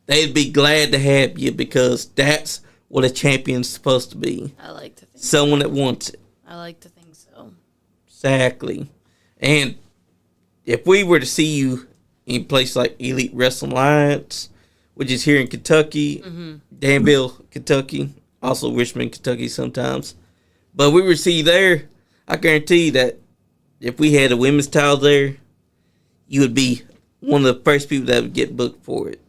they'd be glad to have you because that's what a champion's supposed to be. I like to think someone that wants it. I like to think so. Exactly. And if we were to see you in a place like Elite Wrestling Alliance, which is here in Kentucky, Danville, Kentucky, also Richmond, Kentucky sometimes. But we were to see you there, I guarantee that if we had a women's title there, you would be one of the first people that would get booked for it.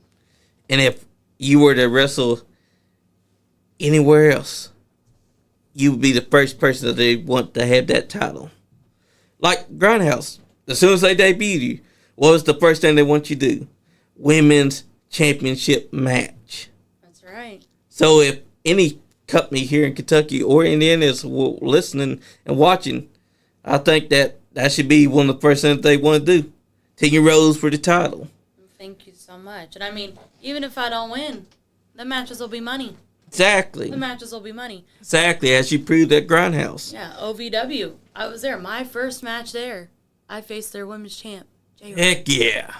And if you were to wrestle anywhere else, you would be the first person that they want to have that title. Like Grindhouse, as soon as they debuted you, what was the first thing they want you to do? Women's championship match. That's right. So if any company here in Kentucky or Indiana is listening and watching, I think that should be one of the first things they want to do. Teagan Rose for the title. Thank you so much. And I mean, even if I don't win, the matches will be money. Exactly. The matches will be money. Exactly, as you proved at Grindhouse. Yeah, OVW. I was there. My first match there, I faced their women's champ. Heck yeah.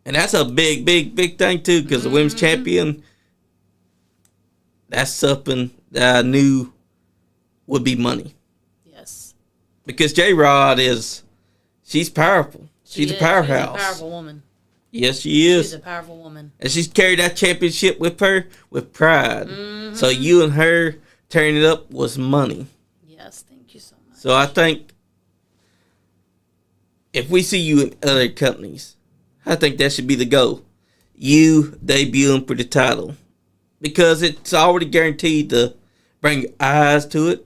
And that's a big, big, big thing, too, because the women's champion, that's something that I knew would be money. Yes. Because J-Rod she's powerful. She's a powerhouse. She's a powerful woman. Yes, she is. She's a powerful woman. And she's carried that championship with her with pride. Mm-hmm. So you and her turning it up was money. Yes, thank you so much. So I think if we see you in other companies, I think that should be the goal. You debuting for the title. Because it's already guaranteed to bring eyes to it.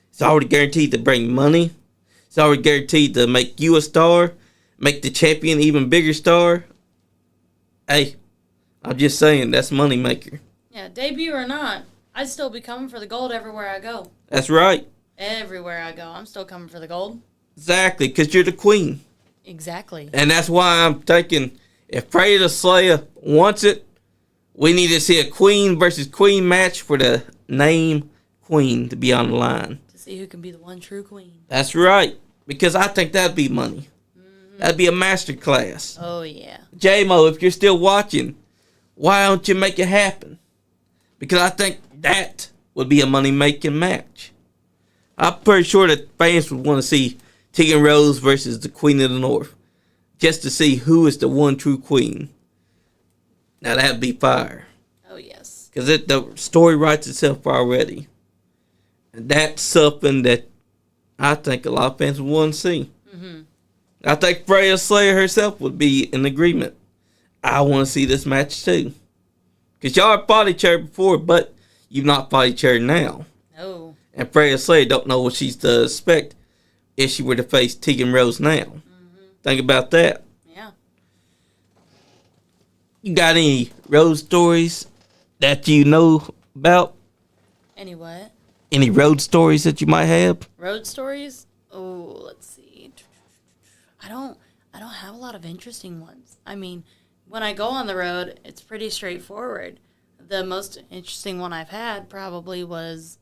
It's already guaranteed to bring money. It's already guaranteed to make you a star. Make the champion even bigger star. Hey, I'm just saying, that's money maker. Yeah, debut or not, I'd still be coming for the gold everywhere I go. That's right. Everywhere I go, I'm still coming for the gold. Exactly, because you're the queen. Exactly. And that's why I'm thinking, if Prey the Slayer wants it, we need to see a queen versus queen match for the name queen to be on the line. To see who can be the one true queen. That's right, because I think that'd be money. That'd be a master class. Oh, yeah. J-Mo, if you're still watching, why don't you make it happen? Because I think that would be a money-making match. I'm pretty sure that fans would want to see Teagan Rose versus the Queen of the North. Just to see who is the one true queen. Now, that'd be fire. Oh, yes. Because the story writes itself already. And that's something that I think a lot of fans would want to see. Mm-hmm. I think Freya Slayer herself would be in agreement. I want to see this match too. Because y'all have body chaired before, but you've not body chaired now. No. And Freya Slayer don't know what she's to expect if she were to face Teagan Rose now. Mm-hmm. Think about that. Yeah. You got any road stories that you know about? Any what? Any road stories that you might have? Road stories? Oh, let's see. I don't have a lot of interesting ones. I mean, when I go on the road, it's pretty straightforward. The most interesting one I've had probably was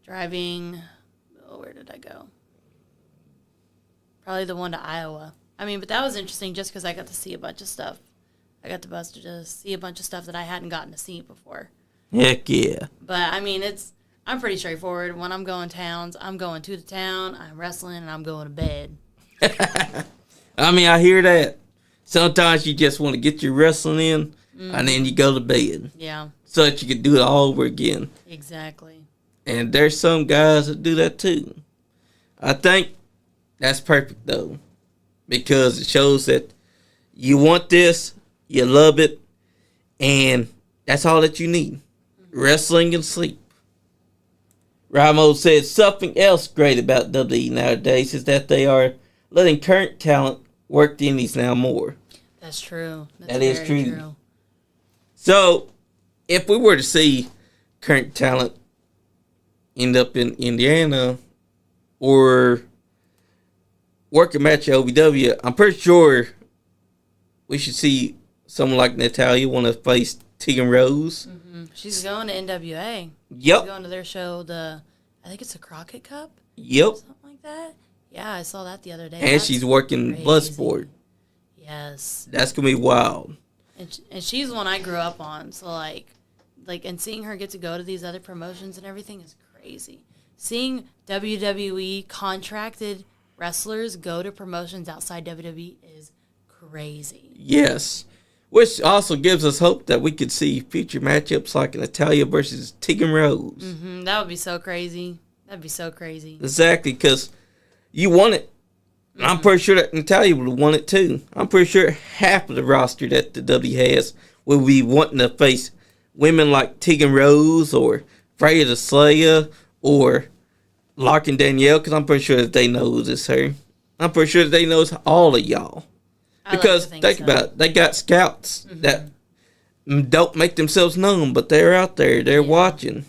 driving, where did I go? Probably the one to Iowa. I mean, but that was interesting just because I got to see a bunch of stuff. I got to see a bunch of stuff that I hadn't gotten to see before. Heck yeah. But I mean, I'm pretty straightforward. When I'm going towns, I'm going to the town, I'm wrestling, and I'm going to bed. I mean, I hear that. Sometimes you just want to get your wrestling in, and then you go to bed. Yeah. So that you can do it all over again. Exactly. And there's some guys that do that too. I think that's perfect though. Because it shows that you want this, you love it, and that's all that you need. Wrestling and sleep. Ramo said something else great about WWE nowadays is that they are letting current talent work the indies now more. That's true. That is true. So, if we were to see current talent end up in Indiana or work a match at OVW, I'm pretty sure we should see someone like Natalya want to face Teagan Rose. Mm-hmm. She's going to NWA. Yep. She's going to their show, I think it's the Crockett Cup? Yep. Something like that? Yeah, I saw that the other day. And That's she's working crazy. Bloodsport. Yes. That's going to be wild. And she's one I grew up on, so like, and seeing her get to go to these other promotions and everything is crazy. Seeing WWE contracted wrestlers go to promotions outside WWE is crazy. Yes. Which also gives us hope that we could see future matchups like Natalya versus Teagan Rose. Mm-hmm. That would be so crazy. That'd be so crazy. Exactly, because you want it. Mm-hmm. I'm pretty sure that Natalya would want it too. I'm pretty sure half of the roster that the W has will be wanting to face women like Teagan Rose or Freya the Slayer or Larkin Danielle, because I'm pretty sure that they knows it's her. I'm pretty sure that they knows all of y'all. Because think about it, they got scouts that don't make themselves known, but they're out there, they're watching.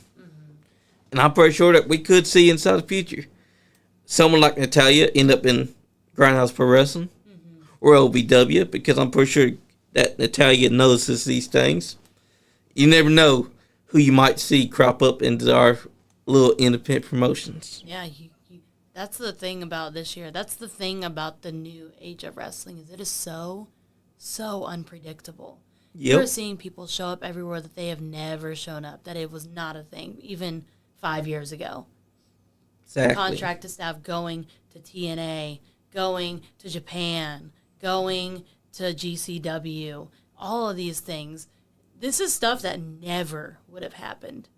And I'm pretty sure that we could see inside the future someone like Natalya end up in Grindhouse Pro Wrestling or OVW, because I'm pretty sure that Natalya notices these things. You never know who you might see crop up into our little independent promotions. Yeah, that's the thing about this year. That's the thing about the new age of wrestling, is it is so unpredictable. Yep. You're seeing people show up everywhere that they have never shown up, that it was not a thing, even 5 years ago. Exactly. Contracted staff going to TNA, going to Japan, going to GCW, all of these things. This is stuff that never would have happened,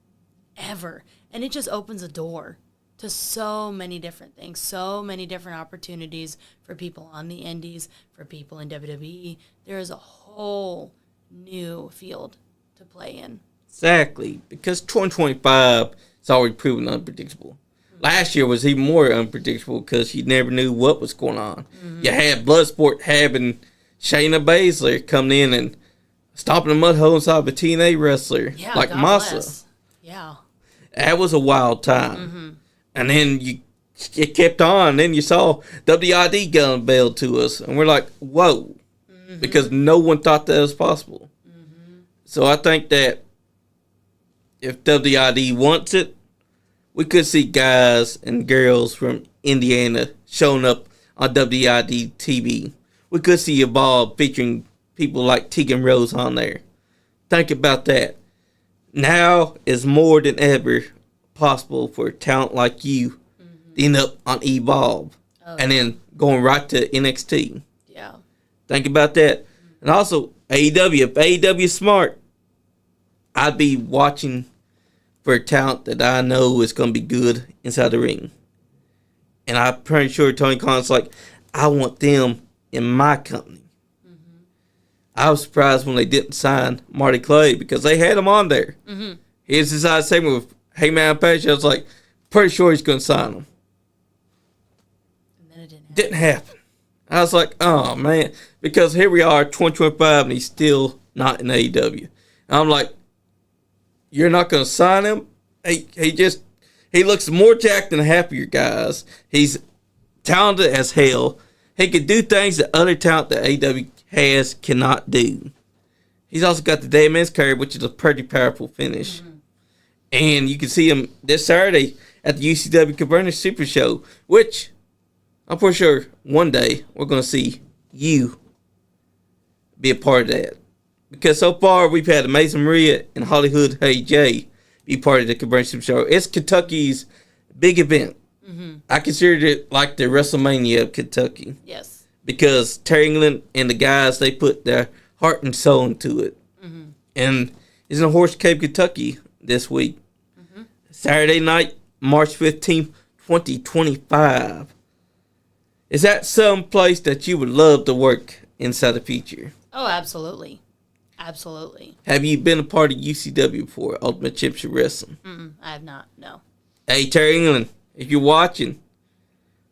ever. And it just opens a door to so many different things, so many different opportunities for people on the indies, for people in WWE. There is a whole new field to play in. Exactly, because 2025 is already proven unpredictable. Last year was even more unpredictable because you never knew what was going on. You had Bloodsport having Shayna Baszler coming in and stomping a mud hole inside of a TNA wrestler like God Masa. Bless. Yeah. That was a wild time. And then it kept on. And then you saw WID get unveiled to us. And we're like, whoa. Because no one thought that was possible. So I think that if WID wants it, we could see guys and girls from Indiana showing up on WID TV. We could see Evolve featuring people like Teagan Rose on there. Think about that. Now is more than ever possible for talent like you to end up on Evolve and then going right to NXT. Yeah. Think about that. And also, AEW. If AEW is smart, I'd be watching for talent that I know is going to be good inside the ring. And I'm pretty sure Tony Khan's like, I want them in my company. I was surprised when they didn't sign Marty Clay because they had him on there. Here's his side segment with Heyman Page. I was like, pretty sure he's going to sign him. And then it Didn't happen. I was like, oh, man. Because here we are, 2025, and he's still not in AEW. And I'm like, you're not going to sign him? He looks more jacked than half of your guys. He's talented as hell. He can do things that other talent that AEW has cannot do. He's also got the Dead Man's Curve, which is a pretty powerful finish. And you can see him this Saturday at the UCW Caverna Super Show, which I'm pretty sure one day we're going to see you be a part of that. because so far we've had Amazing Maria and Hollywood Hey J be part of the Convention Show. It's Kentucky's big event. I consider it like the WrestleMania of Kentucky. Yes. Because Terry England and the guys, they put their heart and soul into it. And it's in Horse Cave, Kentucky this week. Saturday night, March 15th, 2025. Is that some place that you would love to work inside the future? Oh, absolutely. Absolutely. Have you been a part of UCW before, Ultimate Championship Wrestling? I have not, no. Hey, Terry England, if you're watching,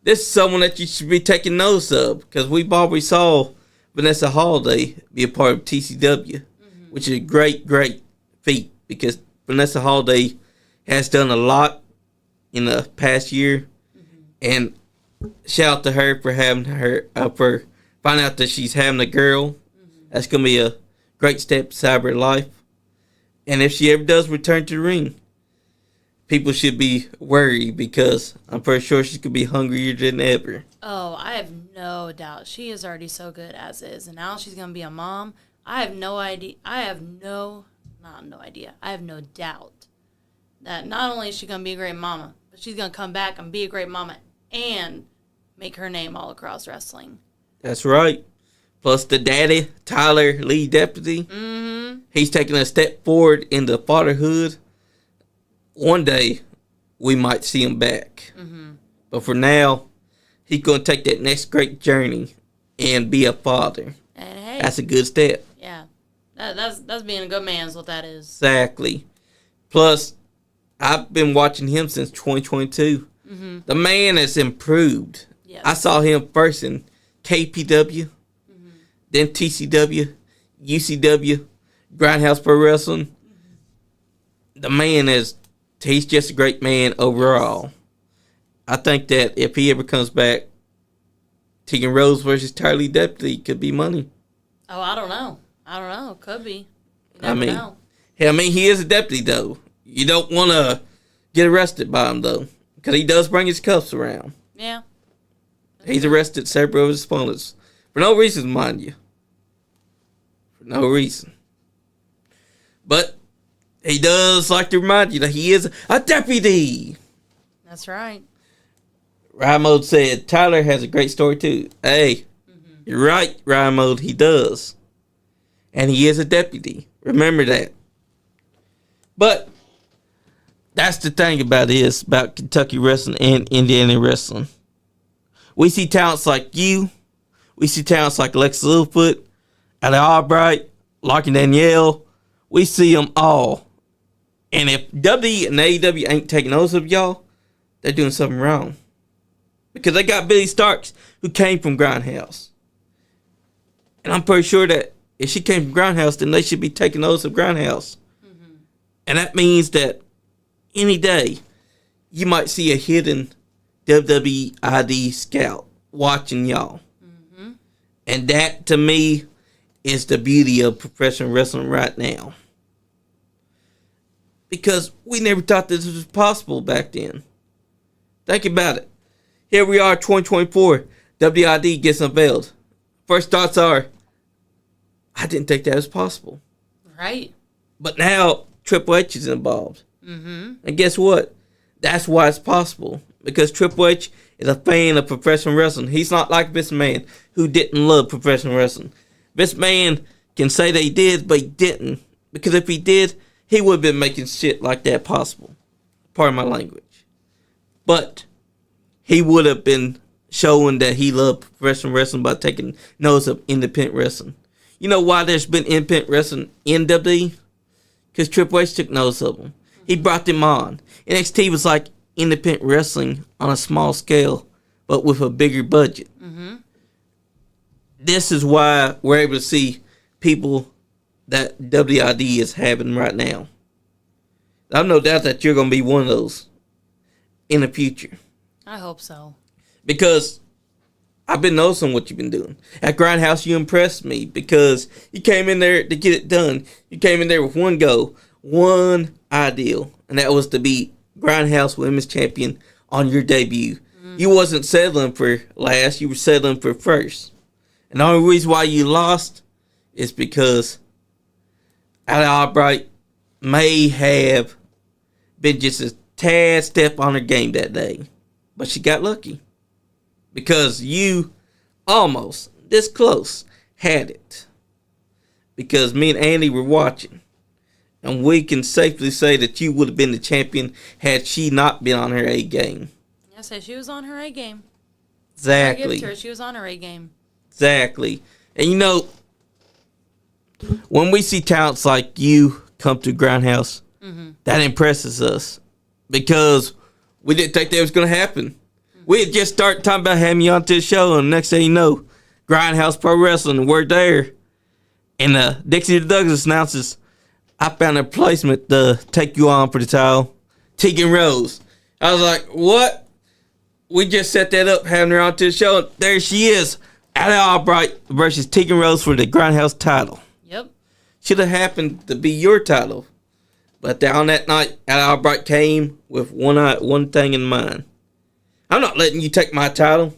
this is someone that you should be taking notice of, because we've already saw Vanessa Holiday be a part of TCW, which is a great, great feat, because Vanessa Holiday has done a lot in the past year, and shout out to her for having her, for finding out that she's having a girl. That's going to be a great step inside her life. And if she ever does return to the ring, people should be worried, because I'm pretty sure she's going to be hungrier than ever. Oh, I have no doubt. She is already so good as is. And now she's going to be a mom. I have no idea. I have no doubt that not only is she going to be a great mama, but she's going to come back and be a great mama and make her name all across wrestling. That's right. Plus the daddy, Tyler Lee Deputy. He's taking a step forward into fatherhood. One day, we might see him back. But for now, he's going to take that next great journey and be a father. And hey, that's a good step. Yeah. That's being a good man is what that is. Exactly. Plus, I've been watching him since 2022. The man has improved. Yes. I saw him first in KPW, then TCW, UCW, Grindhouse Pro Wrestling. The man he's just a great man overall. I think that if he ever comes back, Teagan Rose versus Tyler Lee Deputy could be money. Oh, I don't know. Could be. You never know. He is a deputy, though. You don't want to get arrested by him, though, because he does bring his cuffs around. Yeah. He's arrested several of his opponents. For no reason, mind you. For no reason. But he does like to remind you that he is a deputy. That's right. Ryan said, Tyler has a great story, too. Hey, you're right, Ryan, he does. And he is a deputy. Remember that. But that's the thing about Kentucky wrestling and Indiana wrestling. We see talents like you. We see talents like Alexa Littlefoot, Allie Albright, Larkin Danielle. We see them all. And if WWE and AEW ain't taking notice of y'all, they're doing something wrong. Because they got Billy Starks, who came from Grindhouse. And I'm pretty sure that if she came from Grindhouse, then they should be taking notice of Grindhouse. And that means that any day, you might see a hidden WWE ID scout watching y'all. And that, to me, is the beauty of professional wrestling right now. Because we never thought this was possible back then. Think about it. Here we are, 2024. WID gets unveiled. First thoughts are, I didn't think that was possible. Right. But now, Triple H is involved. And guess what? That's why it's possible. Because Triple H is a fan of professional wrestling. He's not like Vince McMahon, who didn't love professional wrestling. Vince McMahon can say they did, but he didn't. Because if he did, he would have been making shit like that possible. Pardon my language. But he would have been showing that he loved professional wrestling by taking notice of independent wrestling. You know why there's been independent wrestling in WWE? Because Triple H took notice of them. He brought them on. NXT was like independent wrestling on a small scale, but with a bigger budget. This is why we're able to see people that WID is having right now. I have no doubt that you're going to be one of those in the future. I hope so. Because I've been noticing what you've been doing. At Grindhouse, you impressed me because you came in there to get it done. You came in there with one goal, one ideal, and that was to be Grindhouse Women's Champion on your debut. You wasn't settling for last, you were settling for first. And the only reason why you lost is because Allie Albright may have been just a tad step on her game that day. But she got lucky. Because you almost, this close, had it. Because me and Andy were watching. And we can safely say that you would have been the champion had she not been on her A game. I say she was on her A game. Exactly. I give it to her. She was on her A game. Exactly. And you know, when we see talents like you come to Grindhouse, that impresses us. Because we didn't think that was going to happen. We had just started talking about having you onto the show, and next thing you know, Grindhouse Pro Wrestling, we're there. And Dixie Douglas announces, I found a replacement to take you on for the title, Teagan Rose. I was like, what? We just set that up, having her onto the show. There she is, Allie Albright versus Teagan Rose for the Grindhouse title. Yep. Should have happened to be your title. But on that night, Allie Albright came with one thing in mind. I'm not letting you take my title.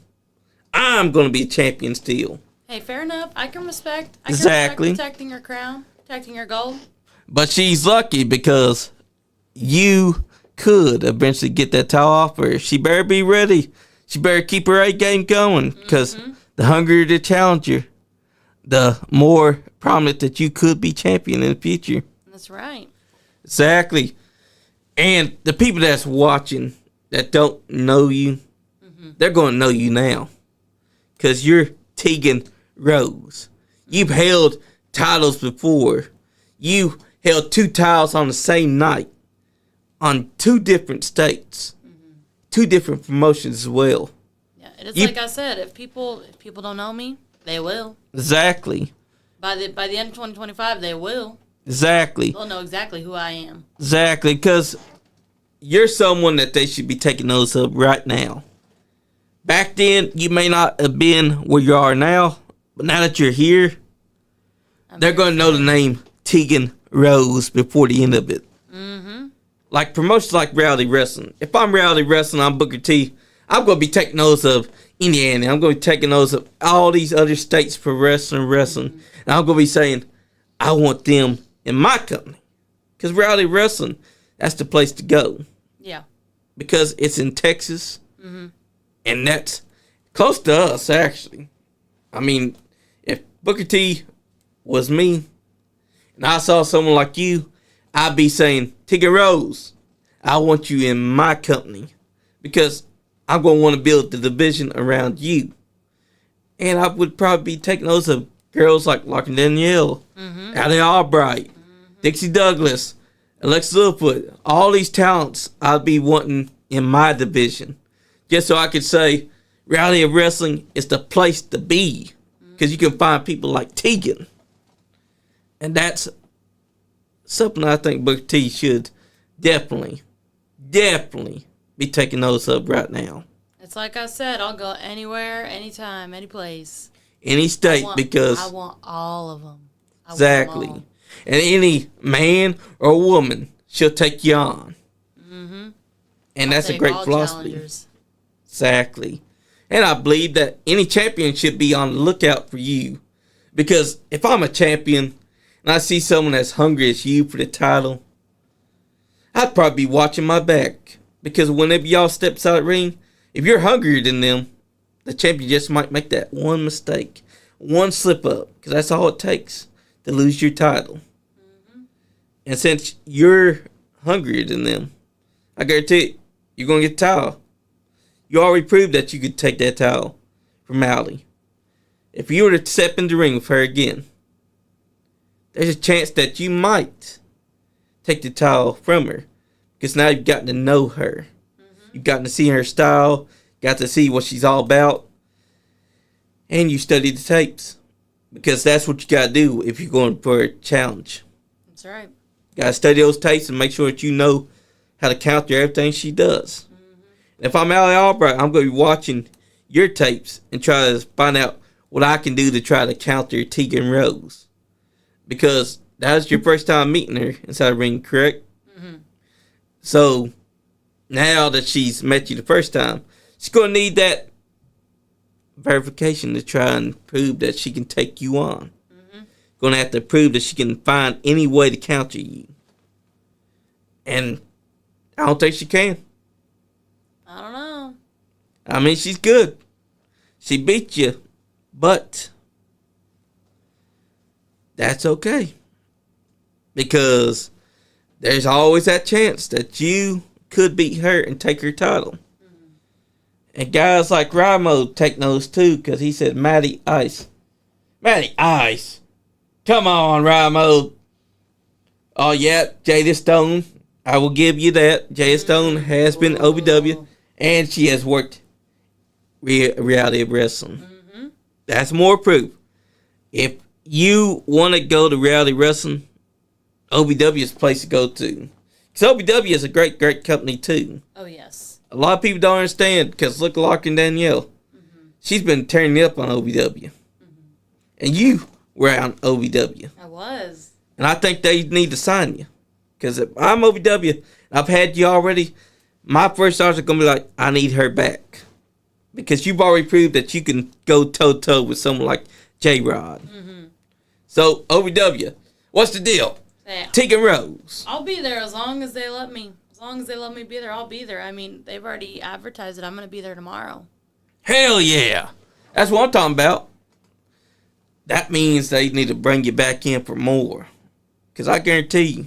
I'm going to be a champion still. Hey, fair enough. I can respect. Exactly. Protecting your crown, protecting your gold. But she's lucky because you could eventually get that title off her. She better be ready. She better keep her A game going because the hungrier the challenger, the more prominent that you could be champion in the future. That's right. Exactly. And the people that's watching that don't know you, they're going to know you now because you're Teagan Rose. You've held titles before. You held 2 titles on the same night on 2 different states, 2 different promotions as well. Yeah, and it's like I said, if people don't know me, they will. Exactly. By the end of 2025, they will. Exactly. They'll know exactly who I am. Exactly, because you're someone that they should be taking notice of right now. Back then, you may not have been where you are now, but now that you're here, they're going to know the name Teagan Rose before the end of it. Like promotions like Reality Wrestling. If I'm Reality Wrestling, I'm Booker T, I'm going to be taking notice of Indiana. I'm going to be taking notice of all these other states for wrestling. And I'm going to be saying, I want them in my company. Because Reality Wrestling, that's the place to go. Yeah. Because it's in Texas. And that's close to us, actually. I mean, if Booker T was me, and I saw someone like you, I'd be saying, Teagan Rose, I want you in my company. Because I'm going to want to build the division around you. And I would probably be taking those of girls like Larkin Danielle, Allie Albright, Dixie Douglas, Alexa Littlefoot. All these talents I'd be wanting in my division. Just so I could say, Reality of Wrestling is the place to be. Because you can find people like Teagan. And that's something I think Booker T should definitely be taking notice of right now. It's like I said, I'll go anywhere, anytime, any place. Any state, because I want all of them. Exactly. And any man or woman, she'll take you on. And that's a great philosophy. Challengers. Exactly. And I believe that any champion should be on the lookout for you. Because if I'm a champion and I see someone as hungry as you for the title, I'd probably be watching my back. Because whenever y'all step outside the ring, if you're hungrier than them, the champion just might make that one mistake, one slip up. Because that's all it takes to lose your title. And since you're hungrier than them, I guarantee it, you're going to get the title. You already proved that you could take that title from Allie. If you were to step in the ring with her again, there's a chance that you might take the title from her. Because now you've gotten to know her. You've gotten to see her style, got to see what she's all about. And you study the tapes. Because that's what you got to do if you're going for a challenge. That's right. You got to study those tapes and make sure that you know how to counter everything she does. If I'm Allie Albright, I'm going to be watching your tapes and try to find out what I can do to try to counter Teagan Rose. Because that was your first time meeting her inside the ring, correct? So, now that she's met you the first time, she's going to need that verification to try and prove that she can take you on. going to have to prove that she can find any way to counter you. And I don't think she can. I don't know. I mean, she's good. She beat you, but that's okay. Because there's always that chance that you could beat her and take her title. Mm-hmm. And guys like Ramo take those too, because he said Matty Ice. Matty Ice. Come on, Ramo. Oh, yeah, Jada Stone. I will give you that. Jada Stone has been OVW, and she has worked reality wrestling. Mm-hmm. That's more proof. If you want to go to reality wrestling, OVW is the place to go to. Because OVW is a great, great company, too. Oh, yes. A lot of people don't understand, because look at Larkin Danielle. Mm-hmm. She's been turning up on OVW. Mm-hmm. And you were on OVW. I was. And I think they need to sign you. Because if I'm OVW, I've had you already, my first thoughts are going to be like, I need her back. Because you've already proved that you can go toe-to-toe with someone like J-Rod. Mm-hmm. So, OVW, what's the deal? Yeah. Teagan Rose. I'll be there as long as they let me. As long as they let me be there, I'll be there. I mean, they've already advertised it. I'm going to be there tomorrow. Hell yeah. That's what I'm talking about. That means they need to bring you back in for more. Because I guarantee you,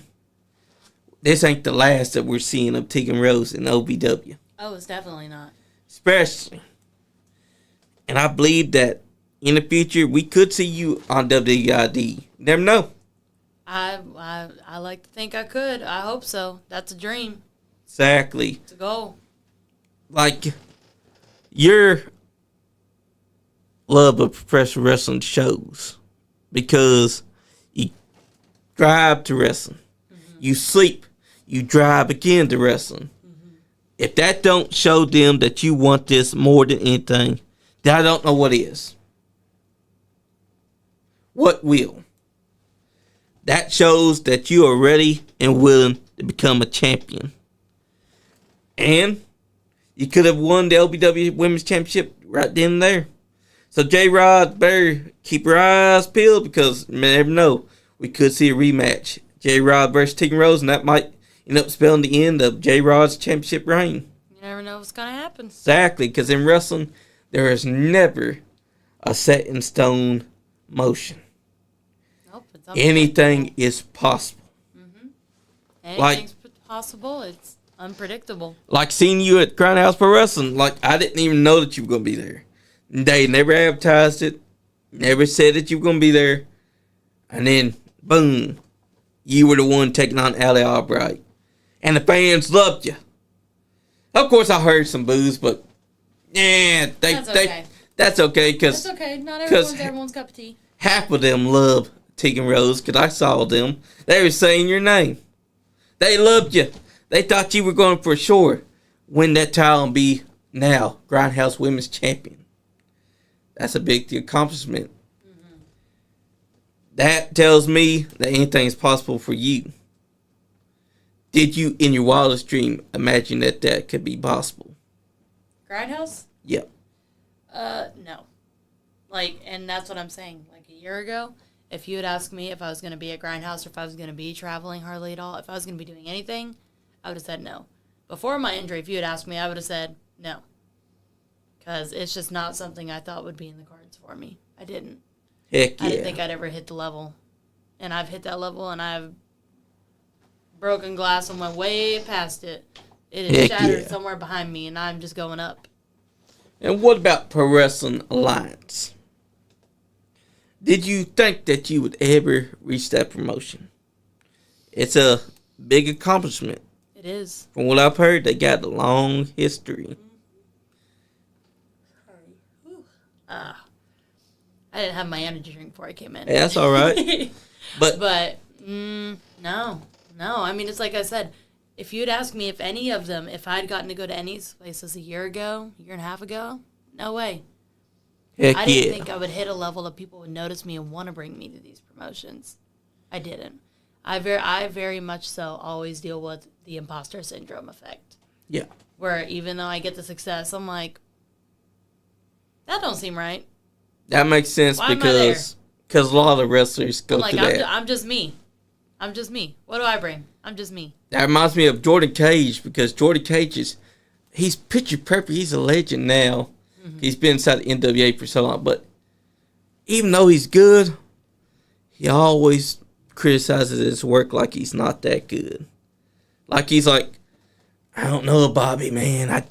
this ain't the last that we're seeing of Teagan Rose in OVW. Oh, it's definitely not. Especially. And I believe that in the future, we could see you on WWID. Never know. I like to think I could. I hope so. That's a dream. Exactly. It's a goal. Like, your love of professional wrestling shows. Because you drive to wrestling. Mm-hmm. You sleep. You drive again to wrestling. Mm-hmm. If that don't show them that you want this more than anything, then I don't know what is. What will? That shows that you are ready and willing to become a champion. And you could have won the LBW Women's Championship right then and there. So J-Rod better keep your eyes peeled because you never know. We could see a rematch. J-Rod versus Teagan Rose, and that might end up spelling the end of J-Rod's championship reign. You never know what's going to happen. Exactly, because in wrestling, there is never a set in stone motion. Nope, it's anything is possible. Mm-hmm. Anything's possible. It's unpredictable. Like seeing you at Grindhouse Pro Wrestling, like I didn't even know that you were going to be there. They never advertised it, never said that you were going to be there, and then boom, you were the one taking on Allie Albright, and the fans loved you. Of course, I heard some boos, but yeah, that's okay because that's okay. Not everyone's cup of tea. Half of them love Teagan Rose because I saw them. They were saying your name. They loved you. They thought you were going for sure win that title and be now Grindhouse Women's Champion. That's a big accomplishment. Mm-hmm. That tells me that anything is possible for you. Did you, in your wildest dream, imagine that that could be possible? Grindhouse? Yep. No. Like, and that's what I'm saying. Like a year ago, if you had asked me if I was going to be at Grindhouse or if I was going to be traveling hardly at all, if I was going to be doing anything, I would have said no. Before my injury, if you had asked me, I would have said no. Because it's just not something I thought would be in the cards for me. I didn't. Heck yeah. I didn't think I'd ever hit the level. And I've hit that level, and I've broken glass and went way past it. It is shattered somewhere behind me, and I'm just going up. And what about Pro Wrestling Alliance? Did you think that you would ever reach that promotion? It's a big accomplishment. It is. From what I've heard, they got a long history. Sorry. I didn't have my energy drink before I came in. Hey, that's all right. but no. I mean, it's like I said. If you'd asked me if any of them, if I'd gotten to go to any places a year and a half ago, no way. Heck I didn't think I would hit a level that people would notice me and want to bring me to these promotions. I didn't. I very much so always deal with the imposter syndrome effect. Yeah. Where even though I get the success, I'm like, that don't seem right. That makes sense. Why because Because a lot of wrestlers go Like, through that. I'm just me. I'm just me. What do I bring? I'm just me. That reminds me of Jordan Cage, because Jordan Cage he's picture perfect. He's a legend now. Mm-hmm. He's been inside the NWA for so long. But even though he's good, he always criticizes his work like he's not that good. Like he's like, I don't know, Bobby, man.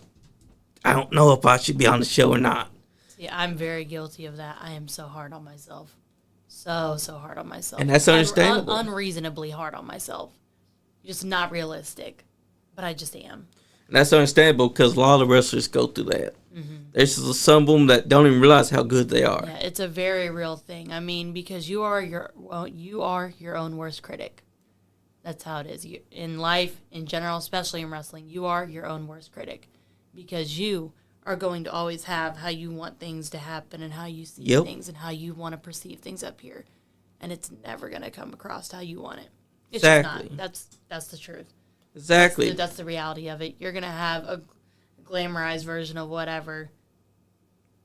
I don't know if I should be on the show or not. See, I'm very guilty of that. I am so hard on myself. So hard on myself. And that's understandable. Unreasonably hard on myself. Just not realistic. But I just am. And that's understandable because a lot of wrestlers go through that. Mm-hmm. There's some of them that don't even realize how good they are. Yeah, it's a very real thing. I mean, because you are your own worst critic. That's how it is. In life, in general, especially in wrestling, you are your own worst critic. Because you are going to always have how you want things to happen and how you see things and how you want to perceive things up here. And it's never going to come across how you want it. It's exactly. just not. That's the truth. Exactly. That's the reality of it. You're going to have a glamorized version of whatever.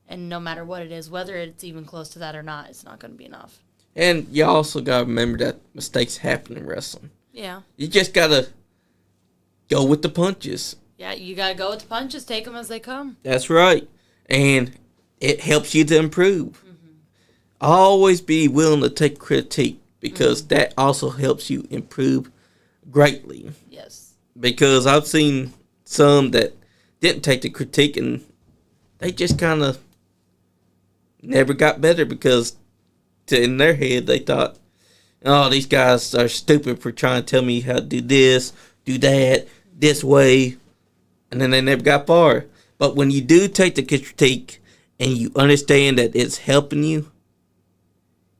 And no matter what it is, whether it's even close to that or not, it's not going to be enough. And you also got to remember that mistakes happen in wrestling. Yeah. You just got to go with the punches. Yeah, you got to go with the punches, take them as they come. That's right. And it helps you to improve. Mm-hmm. Always be willing to take critique because that also helps you improve greatly. Yes. Because I've seen some that didn't take the critique and they just kind of never got better because in their head they thought, oh, these guys are stupid for trying to tell me how to do this, do that, this way. And then they never got far. But when you do take the critique and you understand that it's helping you,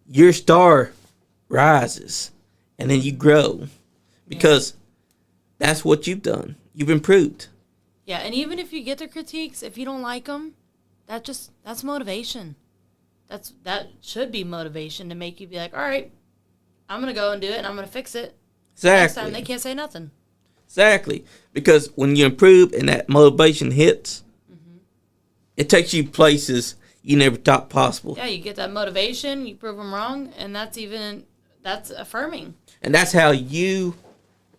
your star rises. And then you grow. Because that's what you've done. You've improved. Yeah, and even if you get the critiques, if you don't like them, that's motivation. That should be motivation to make you be like, all right, I'm going to go and do it, and I'm going to fix it. Exactly. Next time, they can't say nothing. Exactly. Because when you improve and that motivation hits, it takes you places you never thought possible. Yeah, you get that motivation, you prove them wrong, and that's affirming. And that's how you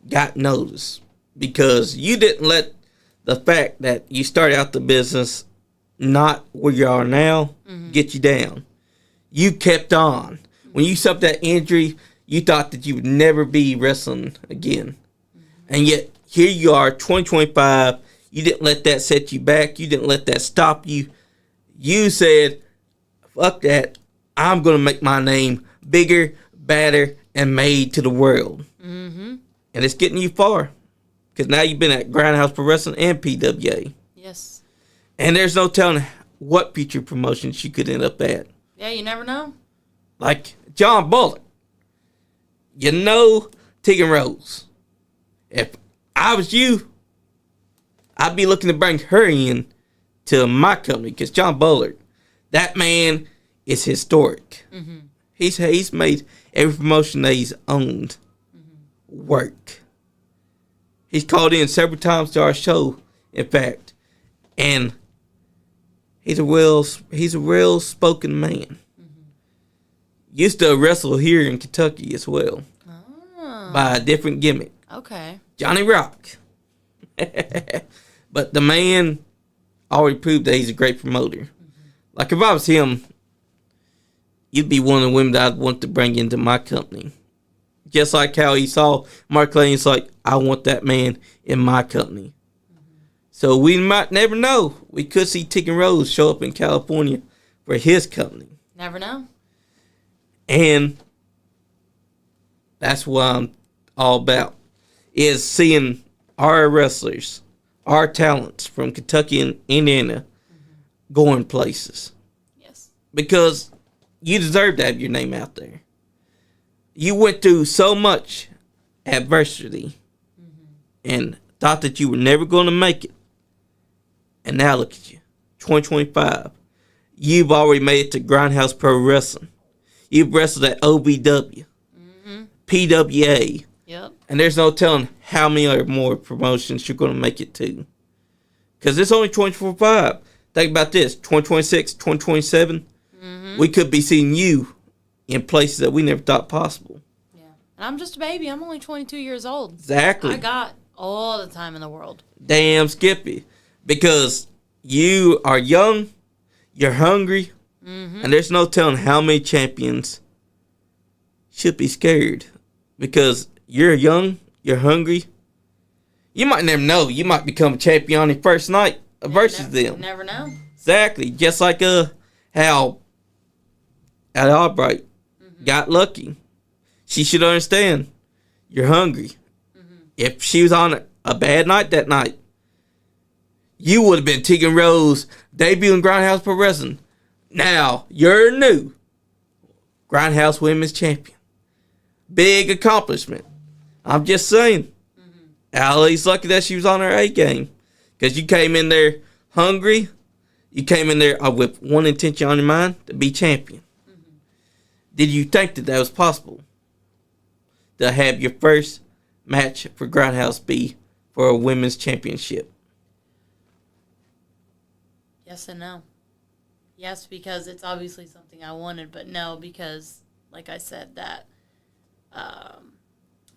got noticed. Because you didn't let the fact that you started out the business not where you are now get you down. You kept on. When you suffered that injury, you thought that you would never be wrestling again. And yet, here you are, 2025. You didn't let that set you back. You didn't let that stop you. You said, fuck that. I'm going to make my name bigger, badder, and made to the world. Mm-hmm. And it's getting you far. Because now you've been at Grindhouse Pro Wrestling and PWA. Yes. And there's no telling what future promotions you could end up at. Yeah, you never know. Like John Bullock. You know Teagan Rose. If I was you, I'd be looking to bring her in to my company. Because John Bullock, that man is historic. Mm-hmm. He's made every promotion that he's owned work. He's called in several times to our show, in fact, and he's a real spoken man. Mm-hmm. Used to wrestle here in Kentucky as well, by a different gimmick. Okay, Johnny Rock. But the man already proved that he's a great promoter. Mm-hmm. Like if I was him, you'd be one of the women that I'd want to bring into my company. Just like how he saw Mark Lane's like, I want that man in my company. Mm-hmm. So we might never know. We could see Teagan Rose show up in California for his company. Never know. And that's what I'm all about, is seeing our wrestlers, our talents from Kentucky and Indiana going places. Yes. Because you deserve to have your name out there. You went through so much adversity and thought that you were never going to make it. And now look at you, 2025. You've already made it to Grindhouse Pro Wrestling. You've wrestled at OVW, PWA. Yep. And there's no telling how many other more promotions you're going to make it to. Because it's only 2025. Think about this, 2026, 2027, we could be seeing you in places that we never thought possible. Yeah. And I'm just a baby. I'm only 22 years old. Exactly. I got all the time in the world. Damn, Skippy. Because you are young, you're hungry, and there's no telling how many champions should be scared. Because you're young, you're hungry. You might never know. You might become a champion on your first night versus them. Never know. Exactly. Just like how Al Albright got lucky. She should understand you're hungry. If she was on a bad night that night, you would have been Teagan Rose debuting Grindhouse Pro Wrestling. Now, you're new Grindhouse Women's Champion. Big accomplishment. I'm just saying. Allie's lucky that she was on her A game. Because you came in there hungry. You came in there with one intention on your mind, to be champion. Did you think that was possible? To have your first match for Grindhouse be for a women's championship? Yes and no. Yes, because it's obviously something I wanted, but no, because, like I said, that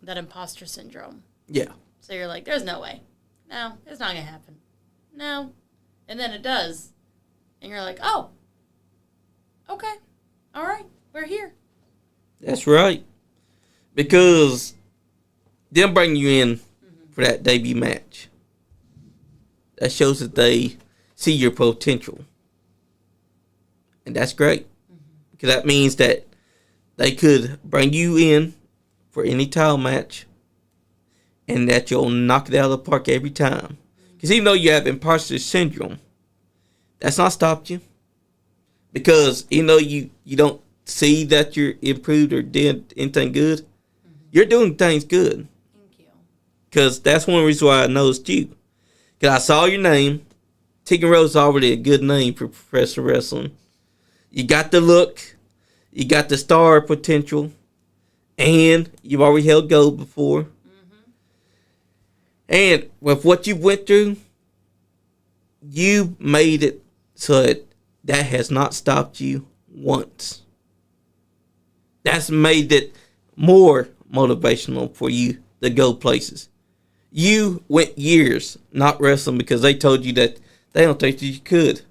imposter syndrome. Yeah. So you're like, there's no way. No, it's not going to happen. No. And then it does. And you're like, oh, okay. All right. We're here. That's right. Because them bring you in for that debut match. That shows that they see your potential. And that's great. Because that means that they could bring you in for any title match and that you'll knock it out of the park every time. Because even though you have imposter syndrome, that's not stopped you. Because even though you don't see that you're improved or did anything good, you're doing things good. Thank you. Because that's one reason why I noticed you. Because I saw your name. Teagan Rose is already a good name for professional wrestling. You got the look. You got the star potential. And you've already held gold before. And with what you went through, you made it so that has not stopped you once. That's made it more motivational for you to go places. You went years not wrestling because they told you that they don't think that you could.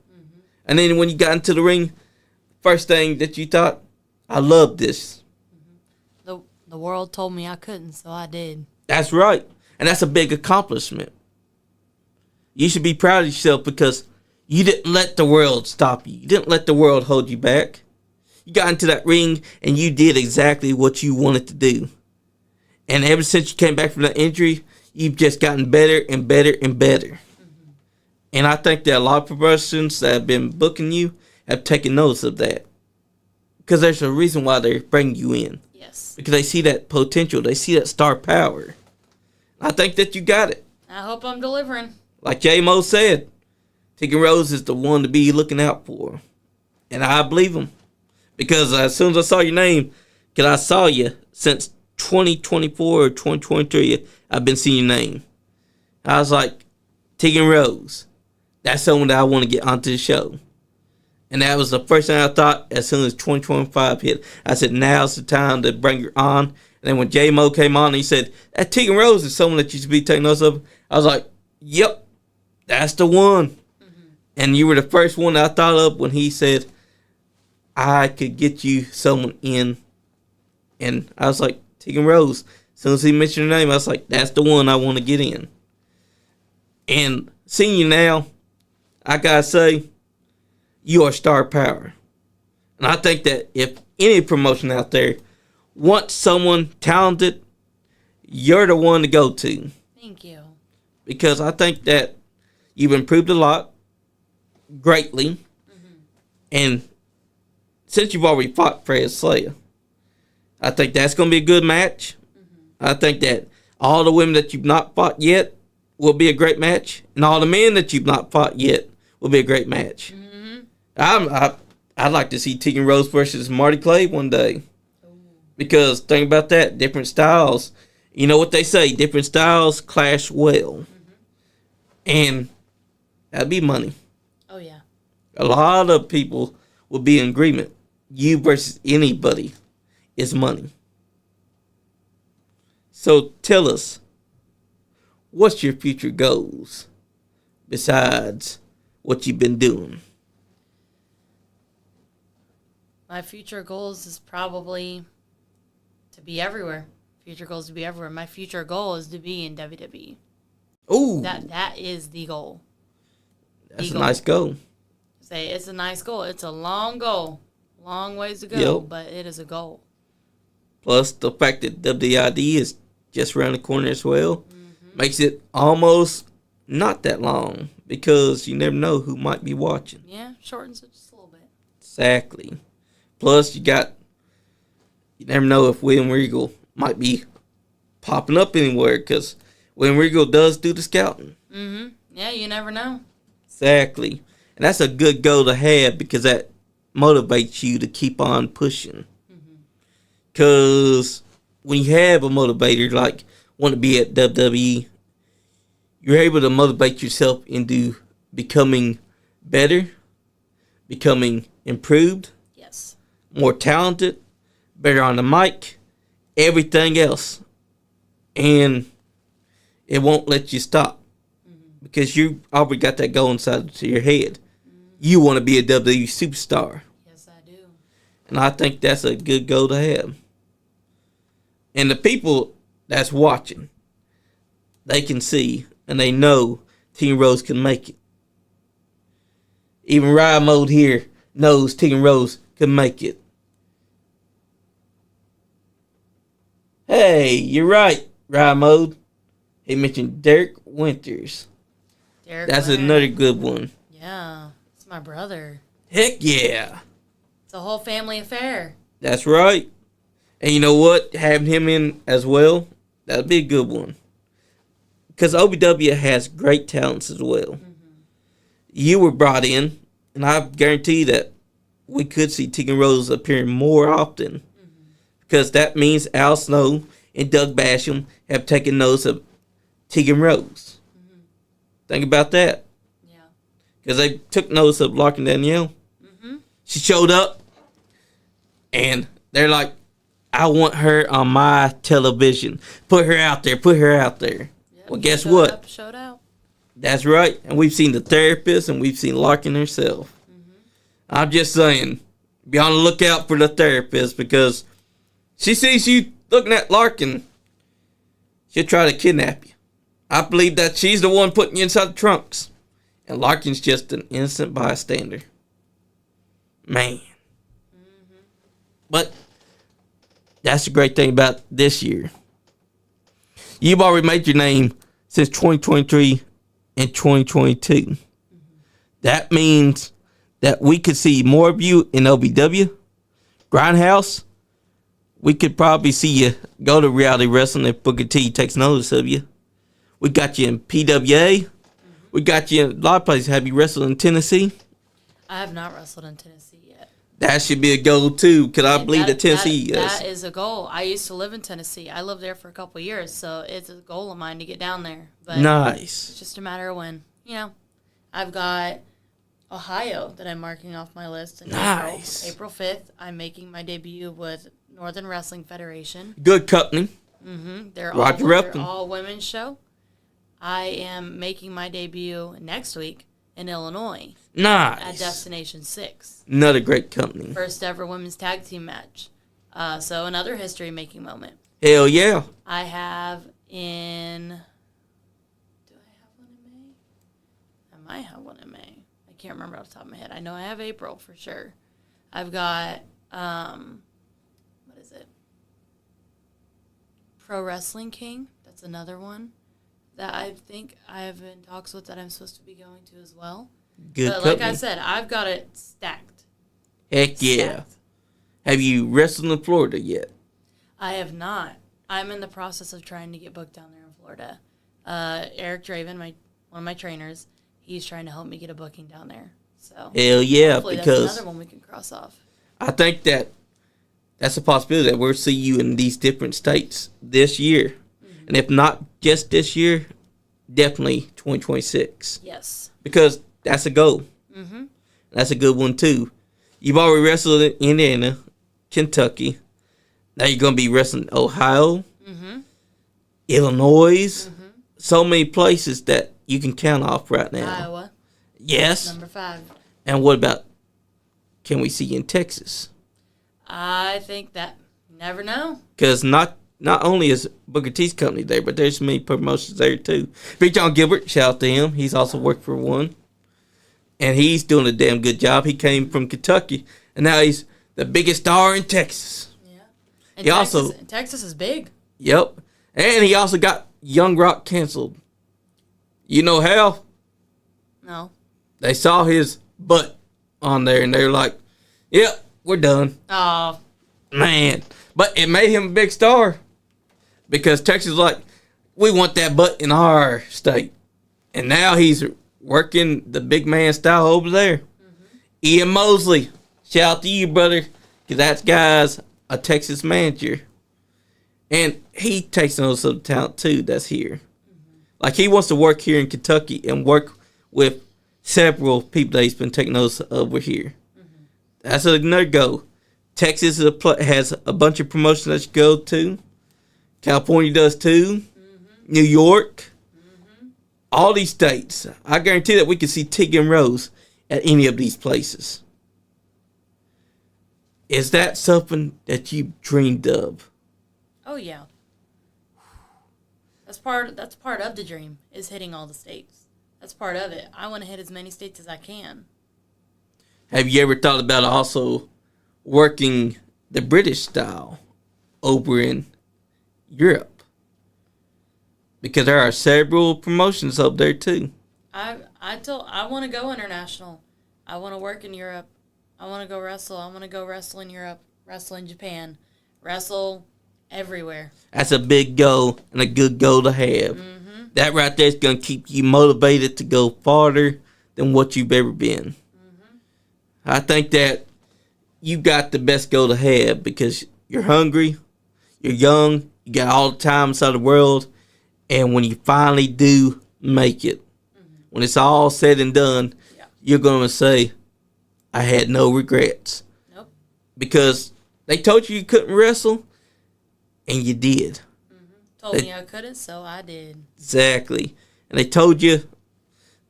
And then when you got into the ring, first thing that you thought, I love this. The world told me I couldn't, so I did. That's right. And that's a big accomplishment. You should be proud of yourself because you didn't let the world stop you. You didn't let the world hold you back. You got into that ring and you did exactly what you wanted to do. And ever since you came back from that injury, you've just gotten better and better and better. And I think that a lot of promotions that have been booking you have taken notice of that. Because there's a reason why they're bringing you in. Yes. Because they see that potential. They see that star power. I think that you got it. I hope I'm delivering. Like J-Mo said, Teagan Rose is the one to be looking out for. And I believe him. Because as soon as I saw your name, because I saw you since 2024 or 2023, I've been seeing your name. I was like, Teagan Rose. That's someone that I want to get onto the show. And that was the first thing I thought as soon as 2025 hit. I said, now's the time to bring her on. And then when J-Mo came on, he said, that Teagan Rose is someone that you should be taking notice of. I was like, yep, that's the one. And you were the first one that I thought of when he said, I could get you someone in. And I was like, Teagan Rose. As soon as he mentioned her name, I was like, that's the one I want to get in. And seeing you now, I gotta say, you are star power. And I think that if any promotion out there wants someone talented, you're the one to go to. Thank you. Because I think that you've improved a lot, greatly. And since you've already fought Fred Slayer, I think that's going to be a good match. I think that all the women that you've not fought yet will be a great match. And all the men that you've not fought yet will be a great match. I'd like to see Teagan Rose versus Marty Clay one day. Because think about that, different styles. You know what they say, different styles clash well. And that'd be money. Oh, yeah. A lot of people will be in agreement. You versus anybody is money. So tell us, what's your future goals besides what you've been doing? My future goals is probably to be everywhere. Future goals to be everywhere. My future goal is to be in WWE. Ooh, That is the goal. That's a nice goal. Say it's a nice goal. It's a long goal. Long ways to go, Yep. but it is a goal. Plus the fact that WID is just around the corner as well makes it almost not that long because you never know who might be watching. Yeah, shortens it just a little bit. Exactly. Plus you never know if William Regal might be popping up anywhere because William Regal does do the scouting. Mm-hmm. Yeah, you never know. Exactly. And that's a good goal to have because that motivates you to keep on pushing. Because when you have a motivator like want to be at WWE, you're able to motivate yourself into becoming better, becoming improved, Yes. more talented, better on the mic, everything else. And it won't let you stop because you already got that goal inside of your head. You want to be a WWE superstar. Yes, I do. And I think that's a good goal to have. And the people that's watching, they can see and they know Tegan Rose can make it. Even Riot Mode here knows Tegan Rose can make it. Hey, you're right, Riot Mode. He mentioned Derek Winters. That's another good one. Yeah, it's my brother. Heck yeah. It's a whole family affair. That's right. And you know what? Having him in as well, that would be a good one. Because OVW has great talents as well. You were brought in, and I guarantee that we could see Tegan Rose appearing more often. Because that means Al Snow and Doug Basham have taken notice of Tegan Rose. Think about that. Yeah. Because they took notice of Larkin Danielle. She showed up, and they're like, I want her on my television. Put her out there. Put her out there. Yep. Well, guess what? Showed out. That's right. And we've seen the therapist, and we've seen Larkin herself. I'm just saying, be on the lookout for the therapist because she sees you looking at Larkin. She'll try to kidnap you. I believe that she's the one putting you inside the trunks. And Larkin's just an innocent bystander. Man. But that's the great thing about this year. You've already made your name since 2023 and 2022. That means that we could see more of you in OVW, Grindhouse. We could probably see you go to reality wrestling if Booker T takes notice of you. We got you in PWA. We got you in a lot of places. Have you wrestled in Tennessee? I have not wrestled in Tennessee yet. That should be a goal too, because I believe that Tennessee that is a goal. I used to live in Tennessee. I lived there for a couple of years, so it's a goal of mine to get down there. But nice. It's just a matter of when. You know, I've got Ohio that I'm marking off my list. In Nice. April 5th, I'm making my debut with Northern Wrestling Federation. Good company. They're Roger all women's show. I am making my debut next week in Illinois at Nice. Destination 6. Another great company. First ever women's tag team match. So another history-making moment. Hell yeah. I have in... Do I have one in May? I might have one in May. I can't remember off the top of my head. I know I have April for sure. I've got... what is it? Pro Wrestling King. That's another one that I think I have in talks with that I'm supposed to be going to as well. Good But company. like I said, I've got it stacked. Heck yeah. Stacked. Have you wrestled in Florida yet? I have not. I'm in the process of trying to get booked down there in Florida. Eric Draven, one of my trainers, he's trying to help me get a booking down there. So Hell yeah, hopefully because that's another one we can cross off. I think that's a possibility that we'll see you in these different states this year. And if not just this year, definitely 2026. Yes. Because that's a goal. That's a good one, too. You've already wrestled in Indiana, Kentucky. Now you're going to be wrestling Ohio, Illinois, so many places that you can count off right now. Iowa. Yes. Number 5. And what about, can we see you in Texas? I think that, never know. Because not only is Booker T's company there, but there's many promotions there too. Big John Gilbert, shout out to him. He's also worked for one. And he's doing a damn good job. He came from Kentucky, and now he's the biggest star in Texas. Yeah. And he Texas is big. Yep. And he also got Young Rock canceled. You know how? No. They saw his butt on there, and they were like, yep, we're done. Oh. Man. But it made him a big star. Because Texas was like, we want that butt in our state. And now he's working the big man style over there. Ian Mosley, shout out to you, brother. Because that guy's a Texas manager. And he takes notice of the talent, too, that's here. Like, he wants to work here in Kentucky and work with several people that he's been taking notice of over here. That's another go. Texas has a bunch of promotions that you go to. California does, too. New York. All these states. I guarantee that we can see Teagan Rose at any of these places. Is that something that you dreamed of? Oh, yeah. That's part of the dream, is hitting all the states. That's part of it. I want to hit as many states as I can. Have you ever thought about also working the British style over in Europe? Because there are several promotions up there too. I want to go international. I want to work in Europe. I want to go wrestle. I want to go wrestle in Europe, wrestle in Japan, wrestle everywhere. That's a big goal and a good goal to have. That right there is going to keep you motivated to go farther than what you've ever been. I think that you got the best goal to have because you're hungry, you're young, you got all the time inside the world, and when you finally do make it, when it's all said and done, you're going to say, I had no regrets. Nope. Because they told you couldn't wrestle, and you did. Told me I couldn't, so I did. Exactly. And they told you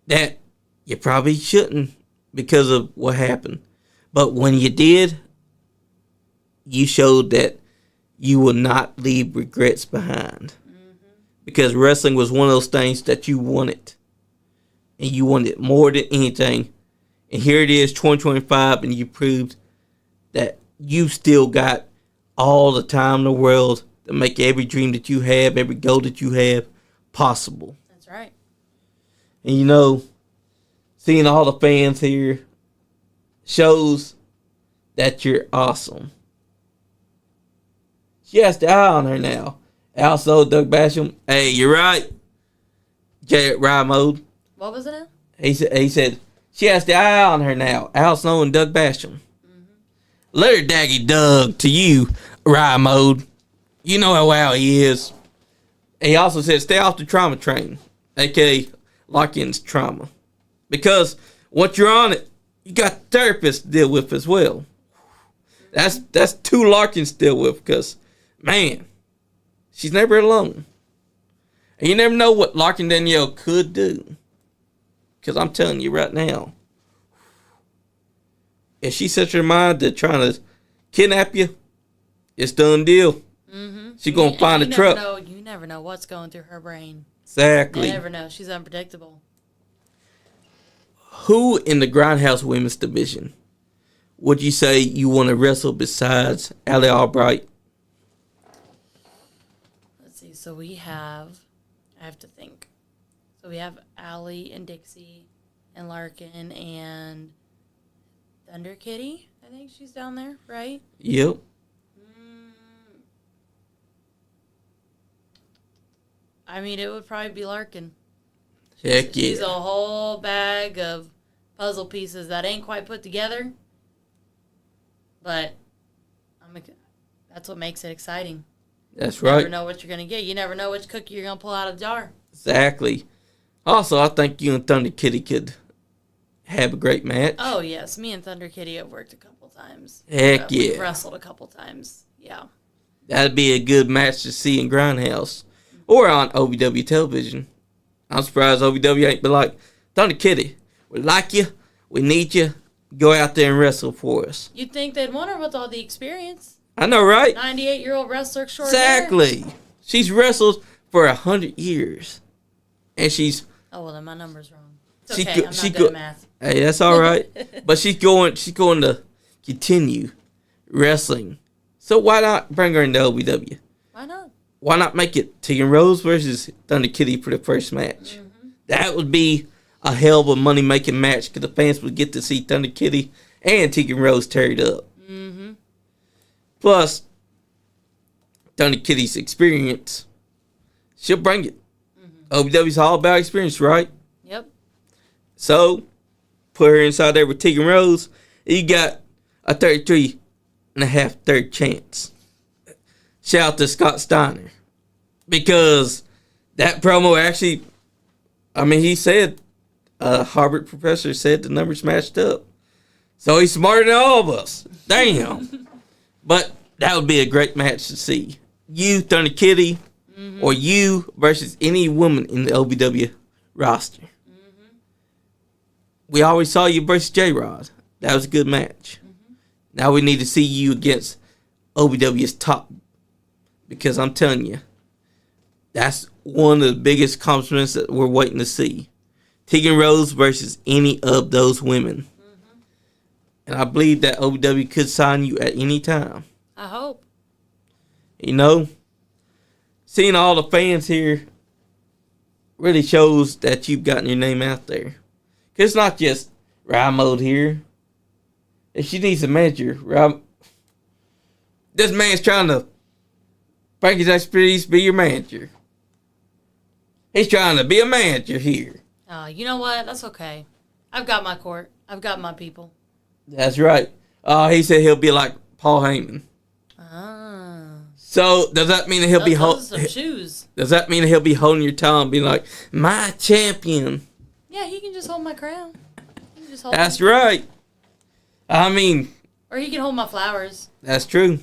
that you probably shouldn't because of what happened. But when you did, you showed that you will not leave regrets behind. Because wrestling was one of those things that you wanted. And you wanted it more than anything. And here it is, 2025, and you proved that you still got all the time in the world to make every dream that you have, every goal that you have possible. That's right. And you know, seeing all the fans here shows that you're awesome. She has the eye on her now. Also, Doug Basham, hey, you're right. Jarrett Rymode. What was it now? He said, she has the eye on her now. Al Snow and Doug Basham. Let her daggy Doug to you, Rymode. You know how well he is. He also said, stay off the trauma train, a.k.a. Larkin's trauma. Because once you're on it, you got therapists to deal with as well. That's two Larkins to deal with because, man, she's never alone. And you never know what Larkin Danielle could do. Because I'm telling you right now, if she sets her mind to trying to kidnap you, it's done deal. She's going to find a truck. You never know what's going through her brain. Exactly. You never know. She's unpredictable. Who in the Grindhouse women's division would you say you want to wrestle besides Allie Albright? Let's see. So we have, I have to think. So we have Allie and Dixie and Larkin and Thunder Kitty. I think she's down there, right? Yep. I mean, it would probably be Larkin. Heck yeah. She's a whole bag of puzzle pieces that ain't quite put together. But that's what makes it exciting. That's You right. never know what you're going to get. You never know which cookie you're going to pull out of the jar. Exactly. Also, I think you and Thunder Kitty could have a great match. Oh, yes. Me and Thunder Kitty have worked a couple times. Heck We've yeah. wrestled a couple times. Yeah. That'd be a good match to see in Grindhouse or on OVW television. I'm surprised OVW ain't been like, Thunder Kitty, we like you, we need you, go out there and wrestle for us. You'd think they'd want her with all the experience. I know, right? 98-year-old wrestler, short Exactly. hair. She's wrestled for 100 years, and she's. Oh well, then my number's wrong. It's okay. I'm not good at math. Hey, that's all right. But she's going to continue wrestling. So why not bring her into OVW? Why not? Why not make it Teagan Rose versus Thunder Kitty for the first match? Mm-hmm. That would be a hell of a money-making match because the fans would get to see Thunder Kitty and Teagan Rose teared up. Mm-hmm. Plus, Thunder Kitty's experience, she'll bring it. Mm-hmm. OVW's all about experience, right? Yep. So, put her inside there with Teagan Rose, and you got a 33.5 third chance. Shout out to Scott Steiner. Because that promo actually, I mean, he said, Harvard professor said the numbers matched up. So he's smarter than all of us. Damn. But that would be a great match to see. You, Thunder Kitty, or you versus any woman in the OVW roster. Mm-hmm. We always saw you versus J-Rod. That was a good match. Mm-hmm. Now we need to see you against OVW's top. Because I'm telling you, that's one of the biggest accomplishments that we're waiting to see. Teagan Rose versus any of those women. Mm-hmm. And I believe that OVW could sign you at any time. I hope. You know, seeing all the fans here really shows that you've gotten your name out there. 'Cause it's not just Ride Mode here. If she needs a manager, this man's trying to break his expertise to be your manager. He's trying to be a manager here. You know what? That's okay. I've got my court. I've got my people. That's right. He said he'll be like Paul Heyman. So does that mean that he'll be holding shoes? Does that mean that he'll be holding your title and being like, my champion? Yeah, he can just hold my crown. He can just hold That's right. I mean, or he can hold my flowers. That's true.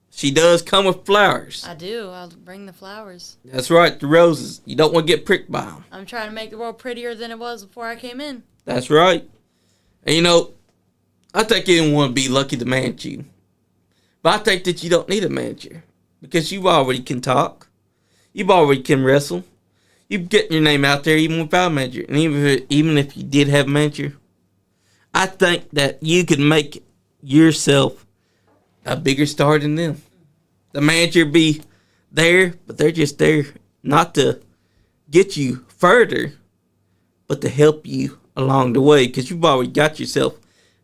She does come with flowers. I do. I'll bring the flowers. That's right, the roses. You don't want to get pricked by them. I'm trying to make the world prettier than it was before I came in. That's right. And you know, I think anyone would be lucky to manage you. But I think that you don't need a manager. Because you already can talk. You already can wrestle. You're getting your name out there even without a manager. And even if you did have a manager, I think that you could make yourself a bigger star than them. The manager be there, but they're just there not to get you further, but to help you along the way. Because you've already got yourself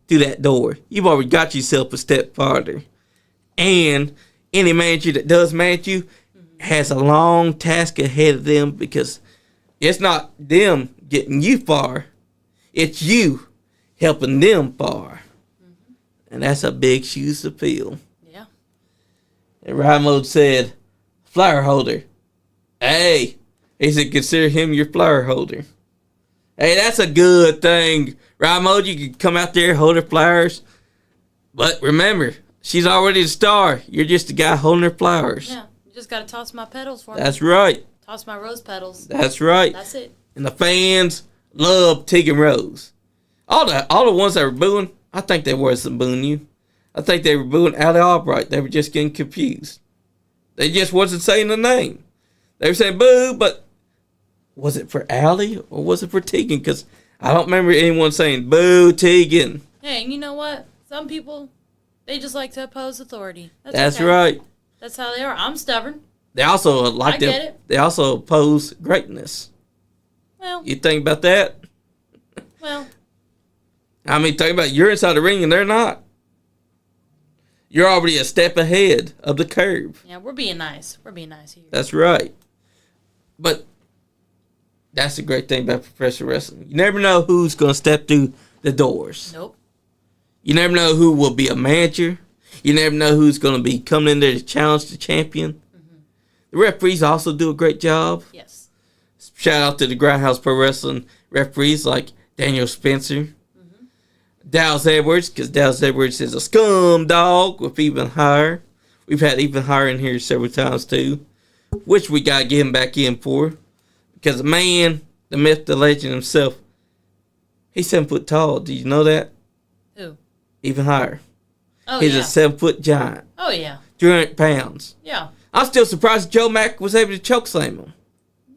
through that door. You've already got yourself a step farther. And any manager that does manage you has a long task ahead of them because it's not them getting you far. It's you helping them far. Mm-hmm. And that's a big shoes to fill. Yeah. And Ride Mode said, flower holder. Hey, he said, consider him your flower holder. Hey, that's a good thing. Ride Mode, you can come out there, hold her flowers. But remember, she's already the star. You're just the guy holding her flowers. Yeah, you just got to toss my petals for me. That's right. Toss my rose petals. That's right. That's it. And the fans love Teagan Rose. All the ones that were booing, I think they wasn't booing you. I think they were booing Allie Albright. They were just getting confused. They just wasn't saying the name. They were saying boo, but was it for Allie or was it for Teagan? Because I don't remember anyone saying boo Teagan. Hey, you know what? Some people, they just like to oppose authority. That's okay. right. That's how they are. I'm stubborn. They also like get it. They also oppose greatness. Well, you think about that? Well, I mean, think about it. You're inside the ring and they're not. You're already a step ahead of the curve. Yeah, we're being nice. We're being nice here. That's right. But that's the great thing about professional wrestling. You never know who's going to step through the doors. Nope. You never know who will be a manager. You never know who's going to be coming in there to challenge the champion. Mm-hmm. The referees also do a great job. Yes. Shout out to the Grindhouse Pro Wrestling referees like Daniel Spencer, Dallas Edwards, because Dallas Edwards is a scum dog with even higher. We've had Even Higher in here several times too, which we got to get him back in for. Because the man, the myth, the legend himself, he's 7 foot tall. Did you know that? Who? Even Higher. Oh, He's yeah. a 7 foot giant. Oh, yeah. 300 pounds. Yeah. I'm still surprised Joe Mack was able to choke slam him.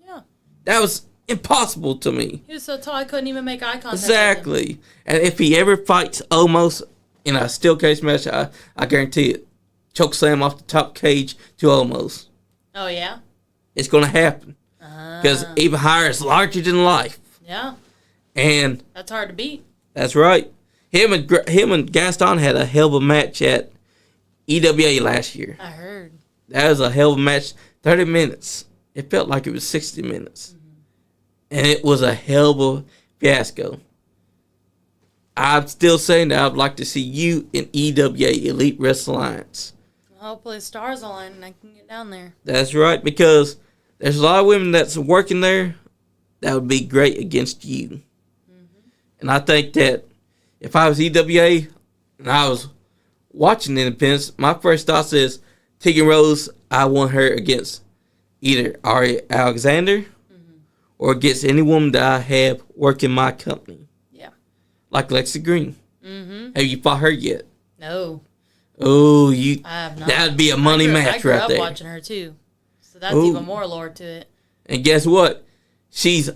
Yeah. That was impossible to me. He was so tall I couldn't even make eye contact with him. Exactly. And if he ever fights Omos in a steel cage match, I guarantee it. Choke slam off the top cage to Omos. Oh, yeah? It's going to happen. Because Even Higher is larger than life. Yeah. And that's hard to beat. That's right. Him and Gaston had a hell of a match at EWA last year. I heard. That was a hell of a match. 30 minutes. It felt like it was 60 minutes. Mm-hmm. And it was a hell of a fiasco. I'm still saying that I'd like to see you in EWA, Elite Wrestling Alliance. Hopefully stars align and I can get down there. That's right, because there's a lot of women that's working there that would be great against you. Mm-hmm. And I think that if I was EWA and I was watching Independence, my first thought is Teagan Rose, I want her against either Ari Alexander or against any woman that I have working my company. Yeah. Like Lexi Green. Mm-hmm. Have you fought her yet? No. Oh, I have not. That'd be a money match right there. I grew up watching her too. So that's even more lore to it. And guess what? She's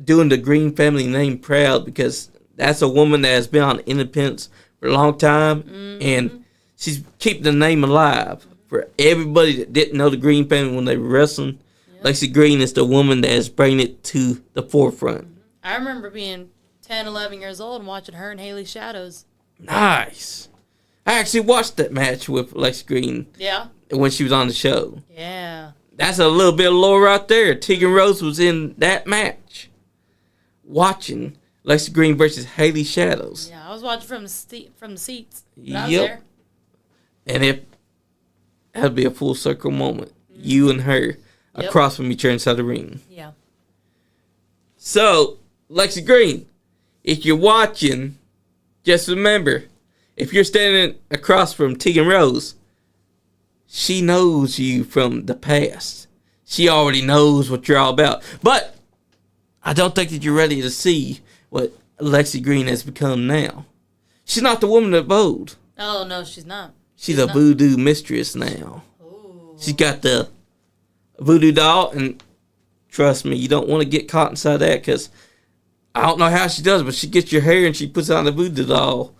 doing the Green family name proud because that's a woman that has been on Independence for a long time, and she's keeping the name alive for everybody that didn't know the Green family when they were wrestling. Yep. Lexi Green is the woman that is bringing it to the forefront. I remember being 10, 11 years old and watching her and Haley Shadows. Nice. I actually watched that match with Lexi Green. Yeah. When she was on the show. Yeah. That's a little bit of lore right there. Teagan Rose was in that match, watching Lexi Green versus Haley Shadows. Yeah, I was watching from the seats. Yep. I was there. And that'd be a full circle moment. Mm-hmm. You and her across from each other inside the ring. Yeah. So, Lexi Green, if you're watching, just remember, if you're standing across from Teagan Rose, she knows you from the past. She already knows what you're all about. But I don't think that you're ready to see what Lexi Green has become now. She's not the woman of old. Oh, no, she's not. She's a voodoo mistress now. Ooh. She's got the voodoo doll, and trust me, you don't want to get caught inside that because I don't know how she does it, but she gets your hair and she puts on the voodoo doll.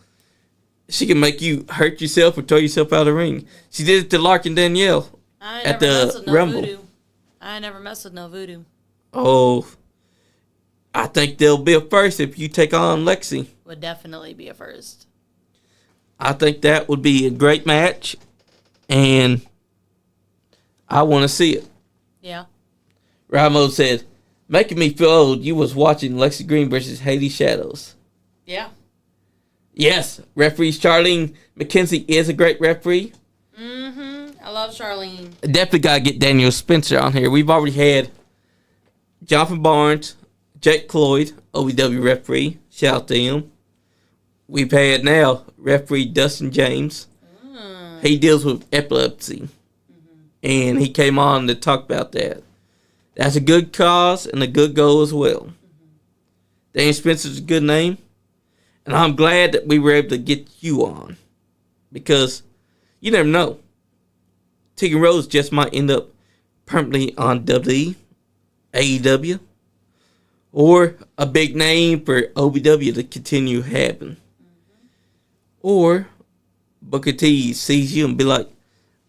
She can make you hurt yourself or throw yourself out of the ring. She did it to Lark and Danielle at the Rumble. Voodoo. I never messed with no voodoo. Oh, I think there'll be a first if you take on Lexi. Would definitely be a first. I think that would be a great match, and I want to see it. Yeah. Ramo said, making me feel old, you was watching Lexi Green versus Haley Shadows. Yeah. Yes, referee Charlene McKenzie is a great referee. Mm-hmm. I love Charlene. Definitely got to get Daniel Spencer on here. We've already had Jonathan Barnes, Jake Cloyd, OVW referee. Shout out to him. We've had now referee Dustin James. He deals with epilepsy. And he came on to talk about that. That's a good cause and a good goal as well. Daniel Spencer's a good name. And I'm glad that we were able to get you on. Because you never know. Teagan Rose just might end up permanently on WWE, AEW, or a big name for OVW to continue having. Or Booker T sees you and be like,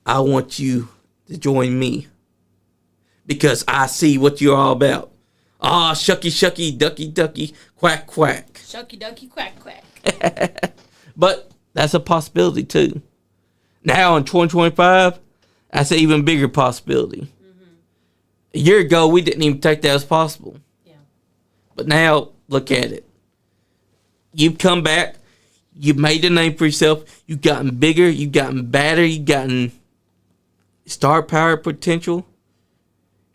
I want you to join me. Because I see what you're all about. Ah, shucky, shucky, ducky, ducky, quack, quack. Shucky, ducky, quack, quack. But that's a possibility, too. Now in 2025, that's an even bigger possibility. Mm-hmm. A year ago, we didn't even think that was possible. Yeah. But now, look at it. You've come back. You've made a name for yourself. You've gotten bigger. You've gotten badder. You've gotten star power potential.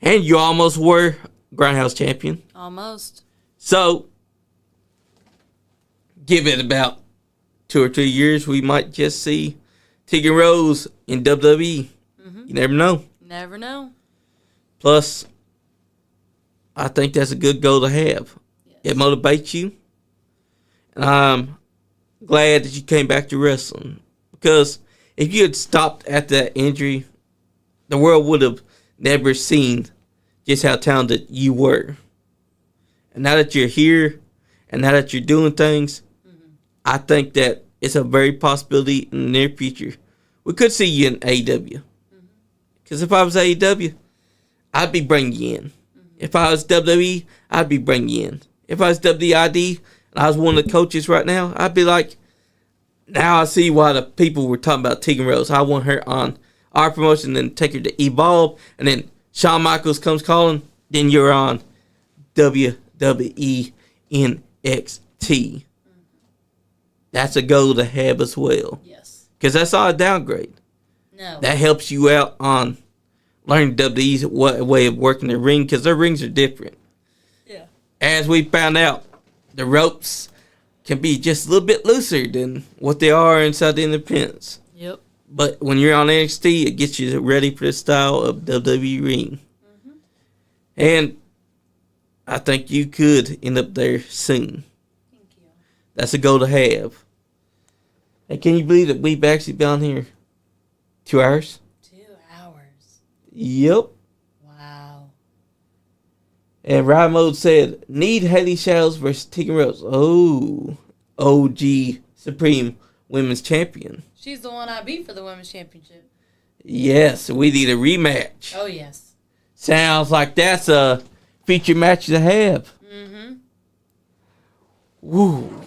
And you almost were Grindhouse champion. Almost. So, give it about 2 or 3 years, we might just see Teagan Rose in WWE. You never know. Never know. Plus, I think that's a good goal to have. Yes. It motivates you. And I'm glad that you came back to wrestling. Because if you had stopped at that injury, the world would have never seen just how talented you were. And now that you're here, and now that you're doing things, I think that it's a very possibility in the near future. We could see you in AEW. Because if I was AEW, I'd be bringing you in. If I was WWE, I'd be bringing you in. If I was WID and I was one of the coaches right now, I'd be like, now I see why the people were talking about Teagan Rose. I want her on our promotion, then take her to Evolve, and then Shawn Michaels comes calling, then you're on WWE NXT. That's a goal to have as well. Yes. Because that's not a downgrade. No. That helps you out on learning WWE's way of working the ring, because their rings are different. Yeah. As we found out, the ropes can be just a little bit looser than what they are inside the independents. Yep. But when you're on NXT, it gets you ready for the style of WWE ring. And I think you could end up there soon. Thank you. That's a goal to have. And can you believe that we've actually been on here 2 hours? 2 hours. Yep. Wow. And Ride Mode said, need Haley Shadows versus Teagan Rose. Oh, OG Supreme Women's Champion. She's the one I beat for the Women's Championship. Yes, we need a rematch. Oh, yes. Sounds like that's a feature match to have. Woo.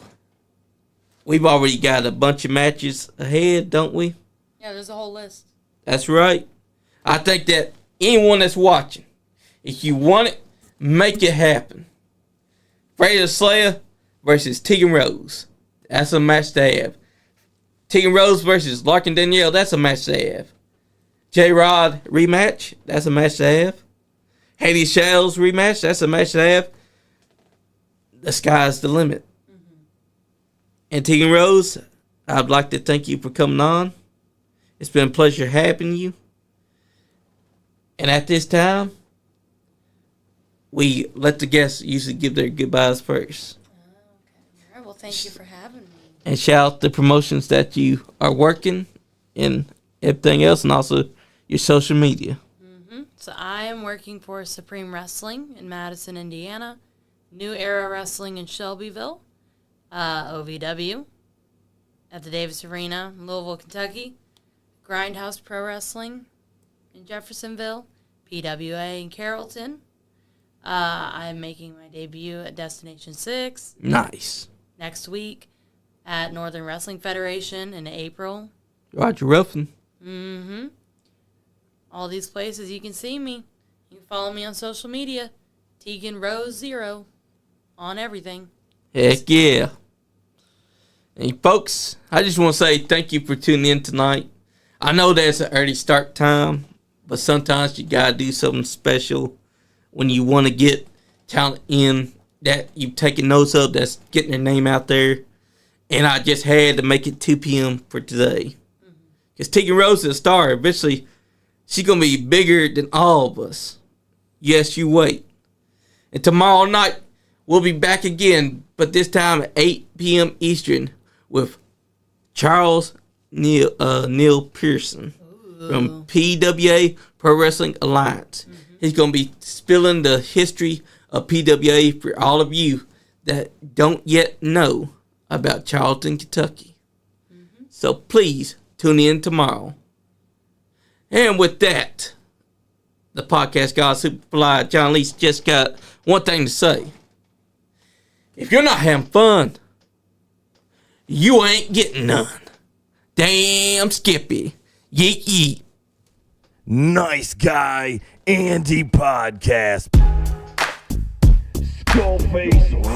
We've already got a bunch of matches ahead, don't we? Yeah, there's a whole list. That's right. I think that anyone that's watching, if you want it, make it happen. Freya Slayer versus Teagan Rose. That's a match to have. Teagan Rose versus Larkin Danielle. That's a match to have. J-Rod rematch. That's a match to have. Haley Shadows rematch. That's a match to have. The sky's the limit. And Teagan Rose, I'd like to thank you for coming on. It's been a pleasure having you. And at this time, we let the guests usually give their goodbyes first. Okay. All right. Well, thank you for having me. And shout out the promotions that you are working and everything else, and also your social media. So I am working for Supreme Wrestling in Madison, Indiana, New Era Wrestling in Shelbyville, OVW at the Davis Arena in Louisville, Kentucky, Grindhouse Pro Wrestling in Jeffersonville, PWA in Carrollton. I'm making my debut at Destination 6. Nice. Next week at Northern Wrestling Federation in April. Roger Ruffin. All these places you can see me. You can follow me on social media. Teagan Rose 0 on everything. Heck yeah. And folks, I just want to say thank you for tuning in tonight. I know that's an early start time, but sometimes you got to do something special when you want to get talent in that you've taken notes of that's getting their name out there. And I just had to make it 2 p.m. for today. Because Teagan Rose is a star. Eventually, she's going to be bigger than all of us. Yes, you wait. And tomorrow night, we'll be back again, but this time at 8 p.m. Eastern with Charles Neil Pearson from PWA Pro Wrestling Alliance. He's going to be spilling the history of PWA for all of you that don't yet know about Charleston, Kentucky. So please tune in tomorrow. And with that, the podcast god Superfly John Leach just got one thing to say. If you're not having fun, you ain't getting none. Damn Skippy. Yeet yeet. Nice Guy Andy Podcast. Skullface